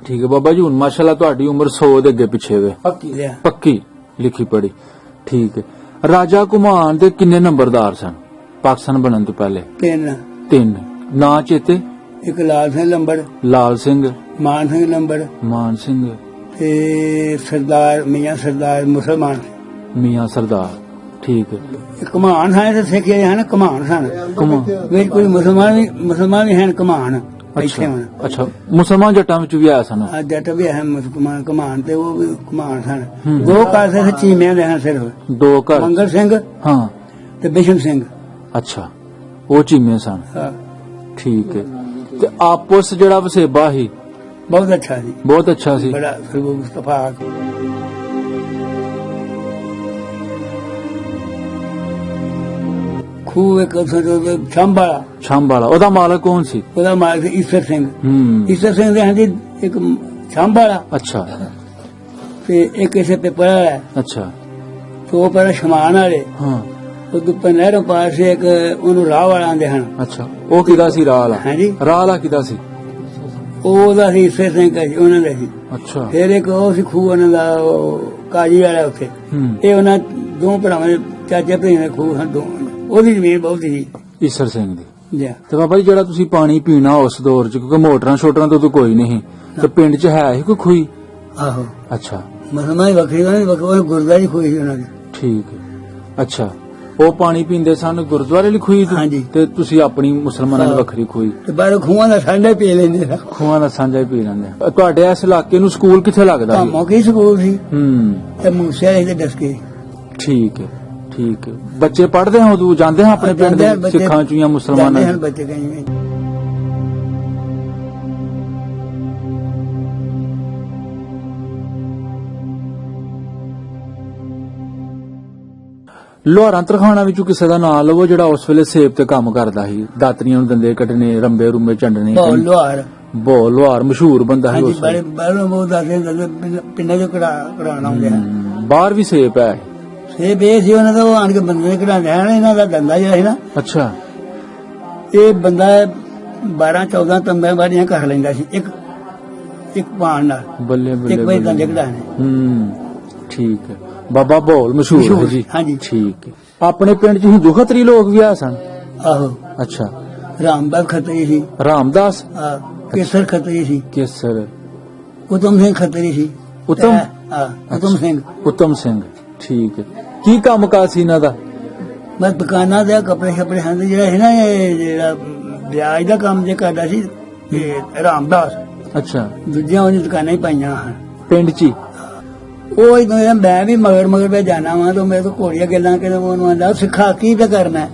ठीक है बाबा जी हुण माशाल्लाह तुहाडी उम्र 100 दे अगे पिछे वे पक्की लिखी पढ़ी ठीक है। राजा घुमान दे किन्ने नंबरदार सन पाकिस्तान बनन तो पहले? तीन ना चेते? एक लाल सिंह लंबड़, लाल सिंह, मान सिंह लंबड़, मान सिंह ते सरदार मियां सरदार मुसलमान मियां सरदार ठीक है। कमान है तो सिख है ना कमान सन वे कोई मुसलमान भी हैं कमान। अच्छा अच्छा मुसलमान जट्टां विच भी आया सन? जट भी है मुसलमान कमान ते वो भी कमान सन। दो घर से चीमिया दे हैं सिर्फ दो घर मंगल सिंह हाँ ते बिशन सिंह। अच्छा वो चीमे सन ठीक है। ते आपस जड़ा वसेबा ही बहुत अच्छा सी बहुत अच्छा सी बड़ा मुस्तफा। खूह एक छंबाला छंबाला ओदा मालक कौन सी? ओदा मालक ईसर सिंह। ईसर सिंह दे हां एक छंबाला अच्छा ते एक इसे पेपर है। अच्छा तो पर शमान वाले हाँ ਉਹ ਦੁੱਪੇ ਨਹਿਰੋਂ ਪਾਸ ਇੱਕ ਉਹਨੂੰ ਰਾਹ ਵਾਲਾ ਆਂਦੇ ਹਨ। ਅੱਛਾ ਉਹ ਕਿਹਦਾ ਸੀ ਰਾਹ ਵਾਲਾ? ਹਾਂਜੀ ਰਾਹ ਵਾਲਾ ਕਿਹਦਾ ਸੀ? ਉਹਦਾ ਸੀ ਇਸੇ ਸਿੰਘ ਉਹਨਾਂ ਦਾ ਸੀ। ਅੱਛਾ ਫਿਰ ਇੱਕ ਉਹ ਸੀ ਖੂਹ ਉਹਨਾਂ ਦਾ ਕਾਜੀ ਵਾਲਾ ਉੱਥੇ ਇਹ ਉਹਨਾਂ ਦੋ ਭਰਾਵਾਂ ਦੇ ਚਾਚੇ ਭਈ ਨੇ ਖੂਹ ਹਨ ਦੋ ਉਹਦੀ ਜ਼ਮੀਨ ਬਹੁਤ ਸੀ ਈਸਰ ਸਿੰਘ ਦੀ। ਜੀ ਤੇ ਬਾਬਾ ਜੀ ਜਿਹੜਾ ਤੁਸੀਂ ਪਾਣੀ ਪੀਣਾ ਉਸ ਦੌਰ ਚ ਕਿਉਂਕਿ ਮੋਟਰਾਂ ਛੋਟਰਾਂ ਤੋਂ ਕੋਈ ਨਹੀਂ ਤੇ ਪਿੰਡ ਚ ਹੈ ਹੀ ਕੋਈ ਖੂਹੀ? ਆਹੋ ਅੱਛਾ ਮੁਸਲਮਾਨ ਵੱਖਰੀ ਵੱਖਰੀ ਗੁਰਦਾਰੀ ਖੂਹੀ ਸੀ ਉਹਨਾਂ ਦੀ। ਠੀਕ ਹੈ ਅੱਛਾ ਉਹ ਪਾਣੀ ਪੀਂਦੇ ਸਨ ਗੁਰਦੁਆਰੇ ਲਈ ਖੂਹੀ ਤੋਂ? ਹਾਂਜੀ ਤੇ ਤੁਸੀਂ ਆਪਣੀ ਮੁਸਲਮਾਨਾਂ ਦੀ ਵੱਖਰੀ ਖੂਹੀ? ਤੇ ਬਾਹਰ ਖੂਹਾਂ ਦਾ ਸਾਂਝਾ ਪੀ ਲੈਂਦੇ ਆ। ਖੂਹਾਂ ਦਾ ਸਾਂਝਾ ਹੀ ਪੀ ਲੈਂਦੇ। ਤੁਹਾਡੇ ਇਸ ਇਲਾਕੇ ਨੂੰ ਸਕੂਲ ਕਿੱਥੇ ਲੱਗਦਾ? ਮੌਕੇ ਸਕੂਲ ਸੀ ਤੇ ਮੂਸੇ ਵਾਲੇ ਦੇ ਡਸਕੇ। ਠੀਕ ਹੈ ਠੀਕ ਹੈ। ਬੱਚੇ ਪੜ੍ਹਦੇ ਹੋ ਤੂੰ ਜਾਂਦੇ ਹਾਂ ਆਪਣੇ ਪਿੰਡ ਦੇ ਸਿੱਖਾਂ ਚ ਜਾਂ ਮੁਸਲਮਾਨਾਂ ਦੇ ਬੱਚੇ ਕਈ ਲੋਹਾਰਾਂ ਤਰਖਾਣਾ ਵਿੱਚੋਂ ਕਿਸੇ ਦਾ ਨਾਂ ਲਵੋ ਜਿਹੜਾ ਉਸ ਵੇਲੇ ਸੇਬ ਤੇ ਕੰਮ ਕਰਦਾ ਸੀ ਦਾਤਰੀਆਂ ਨੂੰ ਦੰਦੇ ਕੱਟਣੇ ਰੰਬੇ ਰੁੰਬੇ ਚੰਡਣੇ। ਬਹੁਤ ਲੋਹਾਰ ਮਸ਼ਹੂਰ ਬੰਦਾ ਹੈ ਉਸ ਵੇਲੇ। ਬਹੁਤ ਦੱਸਦੇ ਪਿੰਡਾਂ ਚੋਂ ਕਢਾਉਣ ਆਉਂਦੇ ਹਨ। ਬਾਹਰ ਵੀ ਸੇਬ ਹੈ? ਸੇਬ ਇਹ ਸੀ ਉਹਨਾਂ ਦਾ ਉਹ ਆਣ ਕੇ ਬੰਦੇ ਨੇ ਕਢਾਉਂਦੇ ਹਨ। ਇਹਨਾਂ ਦਾ ਧੰਦਾ ਜਿਹੜਾ ਸੀ ਨਾ ਅੱਛਾ ਇਹ ਬੰਦਾ 12-14 ਤੰਬਾਂ ਵਾਲੀਆਂ ਕਰ ਲੈਂਦਾ ਸੀ ਇੱਕ ਪਾਣ ਨਾਲ। ਬੱਲੇ ਬੱਲੇ ਇੱਕ ਵਾਰੀ ਦੰਦੇ ਕਢਾਣੇ। ਠੀਕ ਹੈ। ਬਾਬਾ ਬੋਲ ਮਸ਼ਹੂਰ ਹੈ ਜੀ? ਹਾਂਜੀ ਠੀਕ ਹੈ। ਆਪਣੇ ਪਿੰਡ ਚ ਹਿੰਦੂ ਖੱਤਰੀ ਲੋਕ ਵੀ ਆ ਸਨ? ਆਹੋ ਅੱਛਾ ਰਾਮਦਾਸ ਖੱਤਰੀ ਸੀ। ਰਾਮਦਾਸ ਕੇਸਰ ਖੱਤਰੀ ਸੀ। ਕੇਸਰ ਉਤਮ ਸਿੰਘ ਖੱਤਰੀ ਸੀ। ਉਤਮ ਉਤਮ ਸਿੰਘ ਠੀਕ ਹੈ। ਕੀ ਕੰਮ ਕਾਜ ਸੀ ਇਹਨਾਂ ਦਾ? ਬਸ ਦੁਕਾਨਾਂ ਦੇ ਕੱਪੜੇ ਛੱਪੜੇ ਹਨ ਜਿਹੜਾ ਹੈ ਨਾ ਇਹ ਜਿਹੜਾ ਵਿਆਜ ਦਾ ਕੰਮ ਜੇ ਕਰਦਾ ਸੀ ਰਾਮਦਾਸ। ਅੱਛਾ ਦੂਜੀਆਂ ਉਹਦੀ ਦੁਕਾਨਾਂ ਹੀ ਪਾਈਆਂ ਹਨ ਪਿੰਡ ਚ? ਉਹ ਮੈਂ ਵੀ ਮਗਰ ਪੈ ਜਾਣਾ ਵਾ ਤਾਂ ਮੇਰੇ ਤੋਂ ਘੋੜੀਆਂ ਗੱਲਾਂ ਕਿ ਉਹਨੂੰ ਆਂਦਾ ਸਿੱਖਾ ਕੀ ਤੇ ਕਰਨਾ।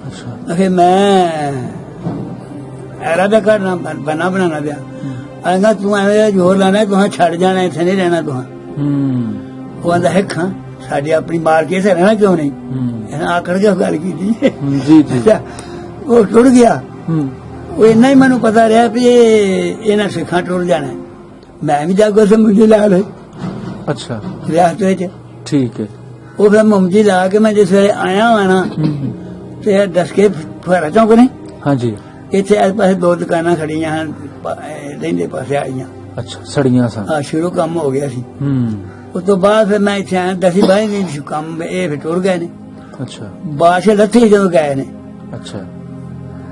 ਅੱਛਾ ਫਿਰ ਮੈਂ ਐਰਾ ਦਾ ਕਰਨਾ ਬਣਾ ਬਣਾਣਾ ਪਿਆ ਆਂਦਾ ਤੂੰ ਐਵੇਂ ਜ਼ੋਰ ਲਾਣਾ ਤੂੰ ਛੱਡ ਜਾਣਾ ਇੱਥੇ ਨਹੀਂ ਰਹਿਣਾ ਤੂੰ। ਉਹ ਆਂਦਾ ਹੈ ਖਾਂ ਸਾਡੀ ਆਪਣੀ ਮਾਰ ਕੇ ਇੱਥੇ ਰਹਿਣਾ ਕਿਉਂ ਨਹੀਂ ਇਹਨਾਂ ਆਕੜ ਕੇ ਗੱਲ ਕੀਤੀ ਜੀ ਜੀ। ਉਹ ਟੁੱਟ ਗਿਆ। ਉਹ ਇੰਨਾ ਹੀ ਮੈਨੂੰ ਪਤਾ ਰਿਹਾ ਵੀ ਇਹਨਾਂ ਸਿੱਖਾਂ ਟੁੱਟ ਜਾਣਾ। ਮੈਂ ਵੀ ਜਾਗੋ ਸੇ ਮੁੰਡੇ ਲਾ ਲਏ। ਅੱਛਾ ਰਿਆਸਤ ਵਿੱਚ ਠੀਕ ਹੈ। ਉਹ ਫਿਰ ਮੁੰਜੀ ਲਾ ਕੇ ਮੈਂ ਜਿਸ ਵੇਲੇ ਆਇਆ ਵਾ ਨਾ ਤੇ ਦੱਸ ਕੇ ਫੁਹਾਰਾ ਚੌਂਕ ਨੇ ਹਾਂਜੀ ਇੱਥੇ ਇਸ ਪਾਸੇ ਦੋ ਦੁਕਾਨਾਂ ਖੜੀਆਂ ਹਨ ਰਹਿੰਦੇ ਪਾਸੇ ਆਈਆਂ। ਅੱਛਾ ਸੜੀਆਂ ਸਨ ਸ਼ੁਰੂ ਕੰਮ ਹੋ ਗਿਆ ਸੀ। ਉਸ ਤੋਂ ਬਾਅਦ ਫਿਰ ਮੈਂ ਇੱਥੇ ਆਇਆ 10-12 ਦਿਨ ਕੰਮ ਇਹ ਫਿਰ ਟੁਰ ਗਏ ਨੇ। ਅੱਛਾ ਬਾਦਸ਼ਾਹ ਲੱਥੀ ਜਦੋਂ ਗਏ ਨੇ। ਅੱਛਾ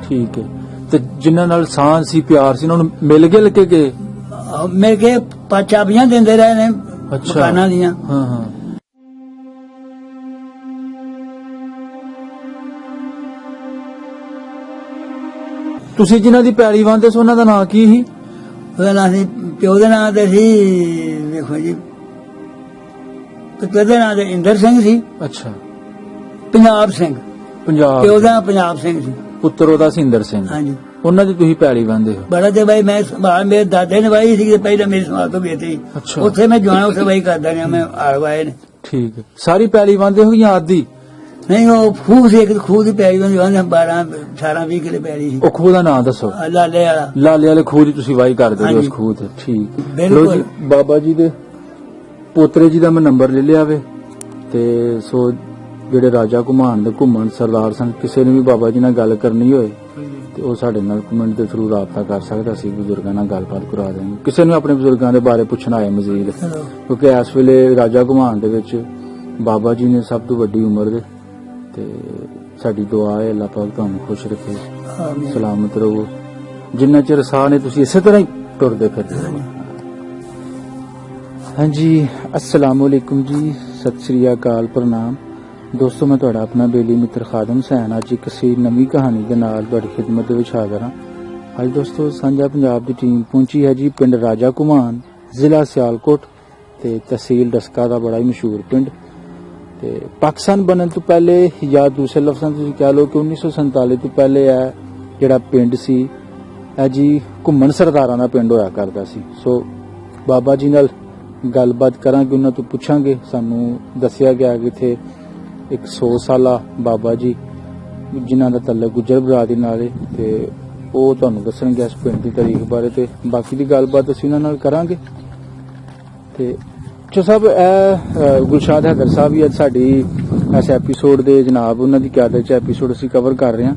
ਠੀਕ ਹੈ। ਤੇ ਜਿਨ੍ਹਾਂ ਨਾਲ ਸਾਂਝ ਸੀ ਪਿਆਰ ਸੀ ਉਹਨਾਂ ਨੂੰ ਮਿਲ ਕੇ ਗਏ? ਮਿਲ ਕੇ ਚਾਬੀਆਂ ਦਿੰਦੇ ਰਹੇ ਨੇ ਦੁਕਾਨਾਂ ਦੀਆਂ। ਹਾਂ ਹਾਂ ਤੁਸੀਂ ਜਿਨ੍ਹਾਂ ਦੀ ਪੈਲੀ ਵਾਂਦੇ ਸੀ ਉਹਨਾਂ ਦਾ ਨਾਂ ਕੀ ਸੀ? ਉਹਦਾ ਨਾਂ ਸੀ ਪਿਓ ਦੇ ਨਾਂ ਤੇ ਸੀ ਵੇਖੋ ਜੀ ਪਿਓ ਦੇ ਨਾਂ ਤੇ ਇੰਦਰ ਸਿੰਘ ਸੀ। ਅੱਛਾ ਪੰਜਾਬ ਸਿੰਘ ਪੰਜਾਬ ਪਿਓ ਦਾ ਪੰਜਾਬ ਸਿੰਘ ਸੀ ਪੁੱਤਰ ਉਹਦਾ ਸੀ ਇੰਦਰ ਸਿੰਘ। ਹਾਂਜੀ ਉਹਨਾਂ ਦੀ ਤੁਸੀਂ ਪੈਲੀ ਵਾਂਦੇ ਹੋ? ਬੜਾ ਤੇ ਬਾਈ ਮੈਂ ਸੰਭਾਲ ਮੇਰੇ ਦਾਦੇ ਨੇ ਵਾਈ ਸੀ ਪਹਿਲਾਂ ਮੇਰੀ ਸੰਭਾਲ ਤੋਂ ਗਈ ਉੱਥੇ ਮੈਂ ਜਾਣਾ ਉੱਥੇ ਵਾਈ ਕਰਦਾ ਰਿਹਾ ਮੈਂ ਆਲਵਾਏ ਨੇ। ਠੀਕ ਹੈ। ਸਾਰੀ ਪੈਲੀ ਵਾਂਦੇ ਹੋ ਜਾਂ ਆਦੀ? ਨਹੀਂ ਉਹ ਖੂਹ ਸੀ ਇੱਕ ਖੂਹ ਦੀ ਪੈਲੀ ਵਾਂਦੇ 12-18-20 ਕਿਲੇ ਪੈਲੀ ਸੀ। ਉਹ ਖੂਹ ਦਾ ਨਾਂ ਦੱਸੋ? ਲਾਲੇ ਵਾਲਾ। ਲਾਲੇ ਵਾਲੇ ਖੂਹ ਦੀ ਤੁਸੀਂ ਵਾਈ ਕਰਦੇ ਹੋ ਉਸ ਖੂਹ ਤੇ? ਠੀਕ ਬਿਲਕੁਲ। ਬਾਬਾ ਜੀ ਦੇ ਪੋਤਰੇ ਜੀ ਦਾ ਮੈਂ ਨੰਬਰ ਲੈ ਲਿਆ ਵੇ ਤੇ ਜਿਹੜੇ ਰਾਜਾ ਘੁਮਾਣ ਦੇ ਘੁੰਮਣ ਸਰਦਾਰ ਸਨ ਕਿਸੇ ਨੇ ਵੀ ਬਾਬਾ ਜੀ ਨਾਲ ਗੱਲ ਕਰਨੀ ਹੋਏ ਤੇ ਉਹ ਸਾਡੇ ਨਾਲ ਕਮੈਂਟ ਦੇ ਥਰੂ ਰਾਬਤਾ ਕਰ ਸਕਦਾ ਸੀ, ਬਜ਼ੁਰਗਾਂ ਨਾਲ ਗੱਲਬਾਤ ਕਰਾ ਦੇਣਗੇ। ਕਿਸੇ ਨੂੰ ਆਪਣੇ ਬਜ਼ੁਰਗਾਂ ਦੇ ਬਾਰੇ ਪੁੱਛਣਾ ਹੈ ਮਜ਼ੀਦ, ਕਿਉਂਕਿ ਇਸ ਵੇਲੇ ਰਾਜਾ ਘੁਮਾਣ ਦੇ ਵਿੱਚ ਬਾਬਾ ਜੀ ਨੇ ਸਭ ਤੋਂ ਵੱਡੀ ਉਮਰ ਦੇ, ਤੇ ਸਾਡੀ ਦੁਆ ਹੈ ਅੱਲਾਹ ਪਾਕ ਤੁਹਾਨੂੰ ਖੁਸ਼ ਰੱਖੇ, ਸਲਾਮਤ ਰਹੋ, ਜਿੰਨਾ ਚਿਰ ਸਾਹ ਨੇ ਤੁਸੀਂ ਇਸੇ ਤਰ੍ਹਾਂ ਹੀ ਟੁਰਦੇ ਫਿਰਦੇ ਰਹੋ। ਹਾਂਜੀ, अस्सलाम वालेकुम जी, सत श्री अकाल, प्रणाम ਦੋਸਤੋ। ਮੈਂ ਤੁਹਾਡਾ ਆਪਣਾ ਬੇਲੀ ਮਿੱਤਰ ਖਾਦਮ ਹੁਸੈਨ ਅੱਜ ਇੱਕ ਨਵੀਂ ਕਹਾਣੀ ਦੇ ਨਾਲ ਤੁਹਾਡੀ ਖਿਦਮਤ ਦੇ ਵਿੱਚ ਹਾਜ਼ਰ ਹਾਂ। ਅੱਜ ਦੋਸਤੋ ਸਾਂਝਾ ਪੰਜਾਬ ਦੀ ਟੀਮ ਪਹੁੰਚੀ ਹੈ ਜੀ ਪਿੰਡ ਰਾਜਾ ਘੁਮਾਣ, ਜ਼ਿਲ੍ਹਾ ਸਿਆਲਕੋਟ ਤੇ ਤਹਿਸੀਲ ਡਸਕਾ ਦਾ ਬੜਾ ਹੀ ਮਸ਼ਹੂਰ ਪਿੰਡ। ਤੇ ਪਾਕਿਸਤਾਨ ਬਣਨ ਤੋਂ ਪਹਿਲੇ ਜਾਂ ਦੂਸਰੇ ਲਫ਼ਜ਼ਾਂ ਤੁਸੀਂ ਕਹਿ ਲਓ ਕਿ 1947 ਤੋਂ ਪਹਿਲੇ ਇਹ ਜਿਹੜਾ ਪਿੰਡ ਸੀ ਇਹ ਜੀ ਘੁੰਮਣ ਸਰਦਾਰਾਂ ਦਾ ਪਿੰਡ ਹੋਇਆ ਕਰਦਾ ਸੀ। ਸੋ ਬਾਬਾ ਜੀ ਨਾਲ ਗੱਲਬਾਤ ਕਰਾਂਗੇ, ਉਹਨਾਂ ਤੋਂ ਪੁੱਛਾਂਗੇ। ਸਾਨੂੰ ਦੱਸਿਆ ਗਿਆ ਕਿ ਇੱਥੇ ਇੱਕ 100 ਸਾਲਾ ਬਾਬਾ ਜੀ ਜਿਨ੍ਹਾਂ ਦਾ ਤਾਲੁਕ ਗੁੱਜਰ ਬਰਾਦਰੀ ਨਾਲ ਹੈ, ਤੇ ਉਹ ਤੁਹਾਨੂੰ ਦੱਸਣਗੇ ਇਸ ਪਿੰਡ ਦੀ ਤਾਰੀਖ ਬਾਰੇ, ਤੇ ਬਾਕੀ ਦੀ ਗੱਲਬਾਤ ਅਸੀਂ ਉਹਨਾਂ ਨਾਲ ਕਰਾਂਗੇ। ਤੇ ਜੋ ਸਾਹਿਬ ਇਹ ਗੁਲਸ਼ਾਦ ਹੈਦਰ ਸਾਹਿਬ ਵੀ ਅੱਜ ਸਾਡੀ ਇਸ ਐਪੀਸੋਡ ਦੇ ਜਨਾਬ ਉਹਨਾਂ ਦੀ ਕਿਆਦਤ 'ਚ ਐਪੀਸੋਡ ਅਸੀਂ ਕਵਰ ਕਰ ਰਹੇ ਹਾਂ।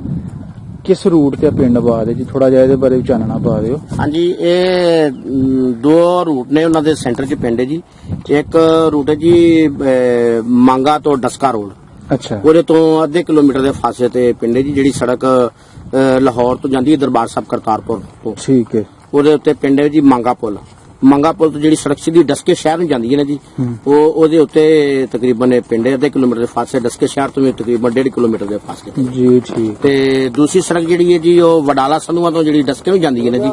ਕਿਸ ਰੂਟ ਤੇ ਪਿੰਡ ਆਬਾਦ ਹੈ ਜੀ, ਥੋੜਾ ਜਿਹਾ ਇਹਦੇ ਬਾਰੇ ਚਾਨਣਾ ਪਾ ਦਿਓ। ਹਾਂਜੀ, ਇਹ 2 ਰੂਟ ਨੇ, ਉਹਨਾਂ ਦੇ ਸੈਂਟਰ 'ਚ ਪਿੰਡ ਹੈ ਜੀ। ਇੱਕ ਰੂਟ ਹੈ ਜੀ ਮੰਗਾ ਤੋਂ ਡਸਕਾ ਰੋਡ, ਅੱਛਾ, ਉਹਦੇ ਤੋਂ ਅੱਧੇ ਕਿਲੋਮੀਟਰ ਦੇ ਫਾਸਲੇ ਤੇ ਪਿੰਡ ਹੈ ਜੀ। ਜਿਹੜੀ ਸੜਕ ਲਾਹੌਰ ਤੋਂ ਜਾਂਦੀ ਹੈ ਦਰਬਾਰ ਸਾਹਿਬ ਕਰਤਾਰਪੁਰ ਤੋਂ, ਠੀਕ ਹੈ, ਉਹਦੇ ਉੱਤੇ ਪਿੰਡ ਹੈ ਜੀ ਮੰਗਾ ਪੁਲ। ਮੰਗਾ ਪੁਲ ਤੋਂ ਜਿਹੜੀ ਸੜਕ ਸਿੱਧੀ ਡਸਕੇ ਸ਼ਹਿਰ ਨੂੰ ਜਾਂਦੀ ਹੈ ਨਾ ਜੀ, ਉਹਦੇ ਉੱਤੇ ਤਕਰੀਬਨ ਇਹ ਪਿੰਡ ਹੈ, ਅੱਧੇ ਕਿਲੋਮੀਟਰ ਦੇ ਫਾਸਲੇ, ਡਸਕੇ ਸ਼ਹਿਰ ਤੋਂ ਵੀ ਤਕਰੀਬਨ 1.5 ਕਿਲੋਮੀਟਰ ਦੇ ਫਾਸਲੇ ਤੇ ਜੀ। ਠੀਕ। ਤੇ ਦੂਸਰੀ ਸੜਕ ਜਿਹੜੀ ਹੈ ਜੀ ਉਹ ਵਡਾਲਾ ਸੰਧੂਆਂ ਤੋਂ ਜਿਹੜੀ ਡਸਕੇ ਨੂੰ ਜਾਂਦੀ ਹੈ ਨਾ ਜੀ,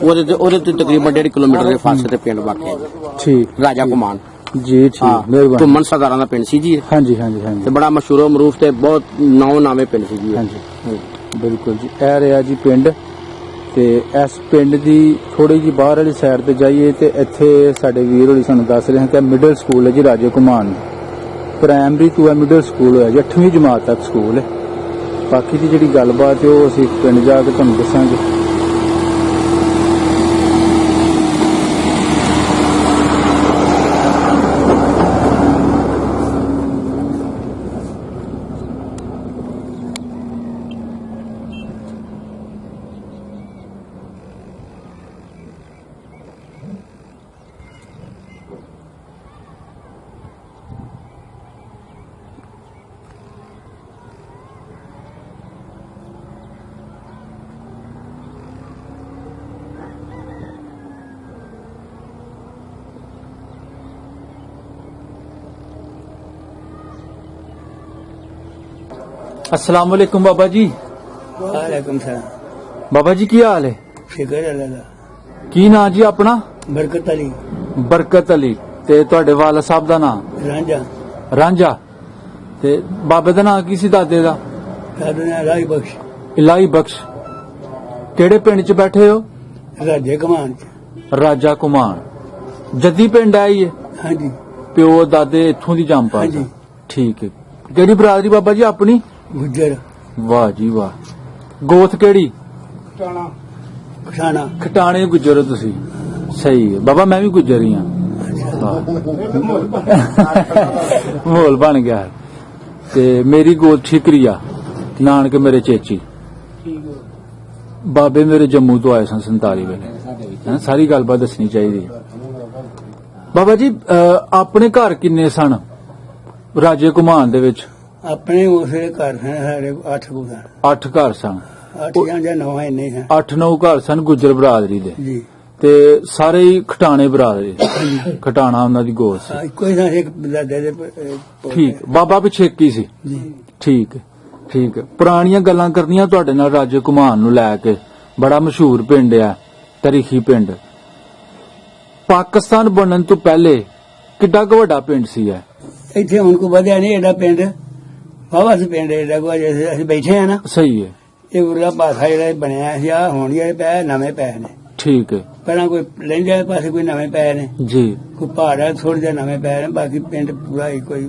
ਉਹਦੇ ਤੋਂ ਤਕਰੀਬਨ 1.5 ਕਿਲੋਮੀਟਰ ਦੇ ਫਾਸਲੇ ਤੇ ਪਿੰਡ ਵਾਕਿਆ ਹੈ ਠੀਕ, ਰਾਜਾ ਘੁਮਾਣ ਜੀ। ਠੀਕ, ਮਿਹਰਬਾਨੀ। ਘੁੰਮਣ ਸਰਦਾਰਾਂ ਦਾ ਪਿੰਡ ਸੀ ਜੀ ਇਹ। ਹਾਂਜੀ ਹਾਂਜੀ ਹਾਂਜੀ, ਤੇ ਬੜਾ ਮਸ਼ਹੂਰ ਮਰੂਫ ਤੇ ਬਹੁਤ ਨਾਮੇ ਪਿੰਡ ਸੀ ਜੀ ਇਹ। ਹਾਂਜੀ ਬਿਲਕੁਲ ਜੀ। ਇਹ ਰਿਹਾ ਜੀ ਪਿੰਡ, ਤੇ ਇਸ ਪਿੰਡ ਦੀ ਥੋੜੀ ਜਿਹੀ ਬਾਹਰ ਵਾਲੀ ਸਾਈਡ ਤੇ ਜਾਈਏ ਤੇ ਇੱਥੇ ਸਾਡੇ ਵੀਰ ਹੋਣੀ ਸਾਨੂੰ ਦੱਸ ਰਹੇ ਹਨ ਕਿ ਮਿਡਲ ਸਕੂਲ ਹੈ ਜੀ ਰਾਜੇ ਘੁਮਾਣ। ਪ੍ਰਾਇਮਰੀ ਤੋਂ ਮਿਡਲ ਸਕੂਲ ਹੋਇਆ ਜੀ, 8ਵੀਂ ਜਮਾਤ ਤੱਕ ਸਕੂਲ ਹੈ। ਬਾਕੀ ਦੀ ਜਿਹੜੀ ਗੱਲਬਾਤ ਹੈ ਉਹ ਅਸੀਂ ਪਿੰਡ ਜਾ ਕੇ ਤੁਹਾਨੂੰ ਦੱਸਾਂਗੇ। अस्सलाम वालेकुम बाबा जी। वालेकुम सलाम। बाबा जी की हाल है? फिकर अल्लाह दा। की नाम जी अपना? बरकत अली। बरकत अली। ते तुहाडे वाला साहब दा नाम? रांझा। रांझा। ते बाबे दा नाम की सी दादे दा? दादे दा इलाही बख्श। इलाही बख्श। केड़े पिंड च बैठे हो? राजे घुमाण च। राजा घुमाण जद्दी पिंड है ये? हाँ जी। प्यो दादे इत्थों दी जामपा? हाँ जी। ठीक है। केड़ी बरादरी बाबा जी अपनी? गुज्जर। वाह जी वाह। गोथ केड़ी? खटाना। खटाने गुज्जर हो तुसी? सही है बाबा, मैं भी गुज्जर ही हाँ। माहौल बन गया है। ते मेरी गोद ठीकरी आ, नानके मेरे चेची, बाबे मेरे जम्मू तो आए सन 47 वेले। सारी गलबात दसनी चाहिए। बाबा जी अपने घर किन्ने सन राजे घुमाण दे विच? अपने उसे घर हैं साढ़े 8 को सन। 8 घर सन? 8 या 9 इन्ने हैं। 8-9 घर सन गुज्जर बरादरी दे जी। ते सारे ही खटाने बरादरी, खटाना उन्हां दी गोद सी। कोई ना एक दादे दे ठीक, बाबा पिछे एक ही सी। ठीक ठीक। पुरानियां गल्लां करनियां तुहाडे नाल राजे घुमाण नूं लै के। बड़ा मशहूर पिंड है, तारीखी पिंड। पाकिस्तान बनन तो पहले किड्डा क वड्डा पिंड सी है? इत्थे हुण को वधिया नहीं एडा पिंड, वाहवा सी पिंड एडा को जैसे असीं बैठे हैं ना। सही है। ये उरला पासा जेहड़ा बनिया सी आ हुण ये पै नवें पै ने। ठीक है। पहला कोई लहंगे वाले पासे कोई नवें पै ने जी। कोई पहाड़ है थोड़े जिहे नवें पै ने, बाकी पिंड पूरा ही कोई।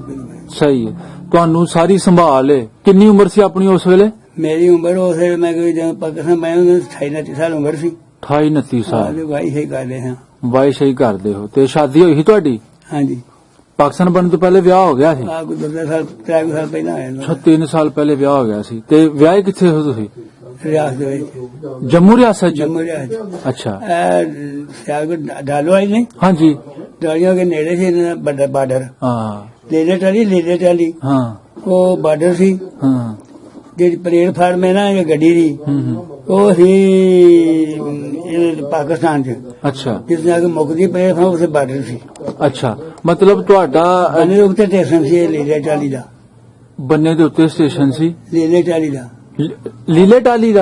सही है। तुहानू सारी संभाल है। कितनी उम्र सी अपनी उस वेले? मेरी उम्र उस वेले मैं कोई जब पाकिस्तान मैं 28-29 साल उम्र सी। 28-29 साल। वाई सही करदे हां। वाई सही करदे हो। ते शादी होई ही तुहाडी? हाँ जी। पाकिस्तान बनने तो पहले ब्याह हो गया सी? कोई 2 साल 3 साल पहला होया। 3 साल पहले ब्याह हो गया सी। ते ब्याह किथे हो तुसी? ਰਿਆਸਤ ਦੇ ਵਿੱਚ ਜੰਮੂ ਰਿਆਸਤ ਚ? ਜੰਮੂ ਰਿਆਸਤ। ਅੱਛਾ। ਸਿਆਲਕੋਟ ਡਾਲੋ ਵਾਲੀ ਨਹੀਂ, ਹਾਂਜੀ। ਡਾਲੀਆਂ ਦੇ ਨੇੜੇ ਸੀ ਇਹਨਾਂ ਦਾ ਵੱਡਾ ਬਾਰਡਰ। ਹਾਂ ਲੇਲੇ ਟਾਲੀ ਹਾਂ ਉਹ ਬਾਰਡਰ ਸੀ। ਹਾਂ। ਜਿਹੜੀ ਪਲੇਟਫਾਰਮ ਹੈ ਨਾ ਇਹ ਗੱਡੀ ਦੀ, ਉਹ ਸੀ ਪਾਕਿਸਤਾਨ ਚ। ਅੱਛਾ। ਜਿਸ ਨਾਲ ਮੁਕਦੀ ਪਲੇਟਫਾਰਮ ਉਸੇ ਬਾਰਡਰ ਸੀ। ਅੱਛਾ, ਮਤਲਬ ਤੁਹਾਡਾ ਬੰਨੇ ਉੱਤੇ ਸਟੇਸ਼ਨ ਸੀ ਲੇਲੇ ਟਾਲੀ ਦਾ। ਬੰਨੇ ਦੇ ਉੱਤੇ ਸਟੇਸ਼ਨ ਸੀ ਲੀਲੇ ਟਾਲੀ ਦਾ ਲੀਲੇ ਟਾਲੀ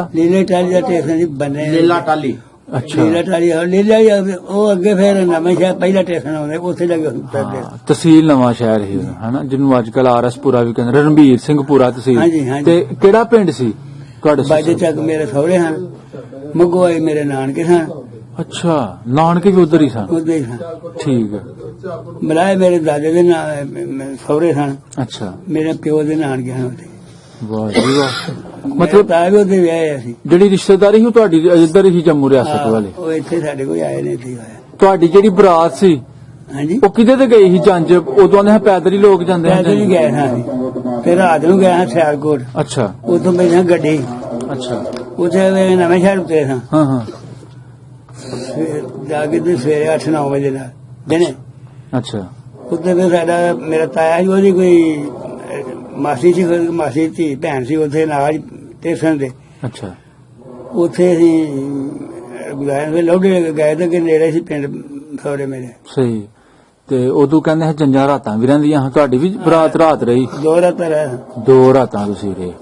ਦਾ ਸਟੇਸ਼ਨ ਸੀ ਬੰਨੇ ਲੀਲਾ ਟਾਲੀ। ਅੱਛਾ। ਲੀਲਾ ਟਾਲੀ ਉਹ ਅੱਗੇ ਫਿਰ ਨਵੇਂ ਸ਼ਹਿਰ ਪਹਿਲਾ ਸਟੇਸ਼ਨ ਆਉਂਦਾ ਉੱਥੇ ਲੱਗੇ ਉਤਰਦੇ। ਤਹਿਸੀਲ ਨਵਾਂ ਸ਼ਹਿਰ ਹੀ ਹਨਾ, ਜਿਹਨੂੰ ਅੱਜ ਕੱਲ RS ਪੁਰਾ ਵੀ ਕਹਿੰਦੇ, ਰਣਬੀਰ ਸਿੰਘ ਪੁਰਾ ਤਹਿਸੀਲ। ਹਾਂਜੀ, ਹਾਂਜੀ। ਤੇ ਕਿਹੜਾ ਪਿੰਡ ਸੀ ਤੁਹਾਡੇ? ਬਾਜੇ ਚੱਕ ਮੇਰੇ ਸਹੁਰੇ ਹਨ, ਮਗਵਾਈ ਮੇਰੇ ਨਾਨਕੇ ਸਨ। ਅੱਛਾ, ਨਾਨਕੇ ਵੀ ਉਧਰ ਹੀ ਸਨ? ਉਧਰ ਹੀ ਸਨ। ਠੀਕ ਹੈ। ਮਲਾਏ ਮੇਰੇ ਦਾਦੇ ਦੇ ਸਹੁਰੇ ਸਨ। ਅੱਛਾ। ਮੇਰੇ ਪਿਓ ਦੇ ਨਾਨਕੇ ਹਨ ਉੱਥੇ। ਵਾਹ ਜੀ ਵਾਹ। ਮਤਲਬ ਤਾਂ ਵੀ ਉਹਦੇ ਵਿਆਹ ਸੀ। ਜਿਹੜੀ ਰਿਸ਼ਤੇਦਾਰੀ ਸੀ ਤੁਹਾਡੀ ਇੱਧਰ ਹੀ ਜੰਮੂ ਰਿਆਸਤ ਵਾਲੀ? ਉਹ ਇੱਥੇ ਸਾਡੇ ਕੋਲ ਆਏ ਨੇ, ਇੱਥੇ ਹੋਇਆ। ਤੁਹਾਡੀ ਜਿਹੜੀ ਬਰਾਤ ਸੀ ਹਾਂਜੀ, ਉਹ ਕਿਹਦੇ ਤੇ ਗਈ ਸੀ ਜੰਜ? ਉਦੋਂ ਦੇ ਪੈਦਲ ਹੀ ਲੋਕ ਜਾਂਦੇ ਪੈਦਲ ਹੀ ਗਏ ਹਾਂ। ਫਿਰ ਰਾਤ ਨੂੰ ਗਏ ਹਾਂ ਸਿਆਲਕੋਟ। ਅੱਛਾ। ਉਦੋਂ ਮੈਂ ਗੱਡੀ। ਅੱਛਾ। ਉੱਥੇ ਨਵੇਂ ਸ਼ਹਿਰ ਉਤਰੇ ਸਾਂ। ਹਾਂ ਹਾਂ। ਜਾ ਕੇ ਤੇ ਸਵੇਰੇ 8-9 ਵਜੇ ਦਾ ਦਿਨੇ। ਅੱਛਾ। ਉੱਥੇ ਫਿਰ ਸਾਡਾ ਮੇਰਾ ਤਾਇਆ ਸੀ, ਉਹਦੀ ਕੋਈ ਮਾਸੀ ਸੀ, ਮਾਸੀ ਧੀ ਭੈਣ ਸੀ ਉੱਥੇ ਨਾਲ ਸਟੇਸ਼ਨ ਦੇ। ਅੱਛਾ। ਉੱਥੇ ਅਸੀਂ ਗੁਜ਼ਾਰੇ ਲੋਡੇ ਗਏ ਤੇ ਨੇੜੇ ਸੀ ਪਿੰਡ ਸਹੁਰੇ ਮੇਰੇ। ਸਹੀ। ਤੇ ਉਦੋਂ ਕਹਿੰਦੇ ਜੰਜਾਂ ਰਾਤਾਂ ਵੀ ਰਹਿੰਦੀਆਂ, ਤੁਹਾਡੀ ਵੀ ਬਰਾਤ ਰਾਤ ਰਹੀ? 2 ਰਾਤਾਂ ਰਹੇ। 2 ਰਾਤਾਂ ਤੁਸੀਂ ਰਹੇ।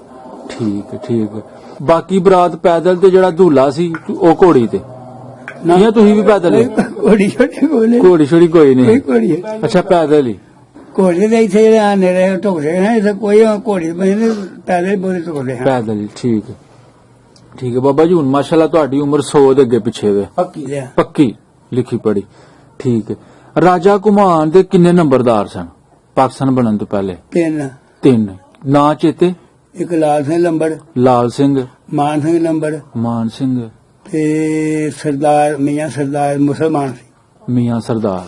ਠੀਕ ਹੈ, ਠੀਕ ਹੈ। ਬਾਕੀ ਬਰਾਤ ਪੈਦਲ ਤੇ ਜਿਹੜਾ ਧੂਲਾ ਸੀ ਉਹ ਘੋੜੀ ਤੇ? ਨਹੀਂ, ਤੁਸੀਂ ਵੀ ਪੈਦਲ ਹੀ? ਘੋੜੀ ਛੋਟੀ ਬੋਲੇ, ਘੋੜੀ ਛੋੜੀ ਕੋਈ ਨਹੀਂ? ਘੋੜੀ। ਅੱਛਾ, ਪੈਦਲ ਹੀ। ਘੋੜੀ ਦੇ ਇੱਥੇ ਜਿਹੜੇ ਨੇੜੇ ਢੁਕਦੇ ਨੇ, ਇੱਥੇ ਕੋਈ ਘੋੜੀ ਪੈਦਲ ਬੋਲੇ ਢੁਕਦੇ ਹਨ। ਪੈਦਲ ਹੀ। ਠੀਕ ਹੈ, ਠੀਕ ਹੈ ਬਾਬਾ ਜੀ। ਹੁਣ ਮਾਸ਼ਾਅੱਲਾ ਤੁਹਾਡੀ ਉਮਰ 100 ਦੇ ਅੱਗੇ ਪਿੱਛੇ ਵੇ, ਪੱਕੀ ਲਿਖੀ ਪੜੀ। ਠੀਕ ਹੈ। ਰਾਜਾ ਘੁਮਾਨ ਦੇ ਕਿੰਨੇ ਨੰਬਰਦਾਰ ਸਨ ਪਾਕਿਸਤਾਨ ਬਣਨ ਤੋਂ ਪਹਿਲੇ? 3 ਨਾਂ ਚੇਤੇ? ਇੱਕ ਲਾਲ ਸਿੰਘ ਲੰਬੜ, ਲਾਲ ਸਿੰਘ, ਮਾਨ ਸਿੰਘ ਲੰਬੜ, ਮਾਨ ਸਿੰਘ ਤੇ ਸਰਦਾਰ ਮੀਆਂ ਸਰਦਾਰ ਮੁਸਲਮਾਨ ਸੀ। ਮੀਆਂ ਸਰਦਾਰ।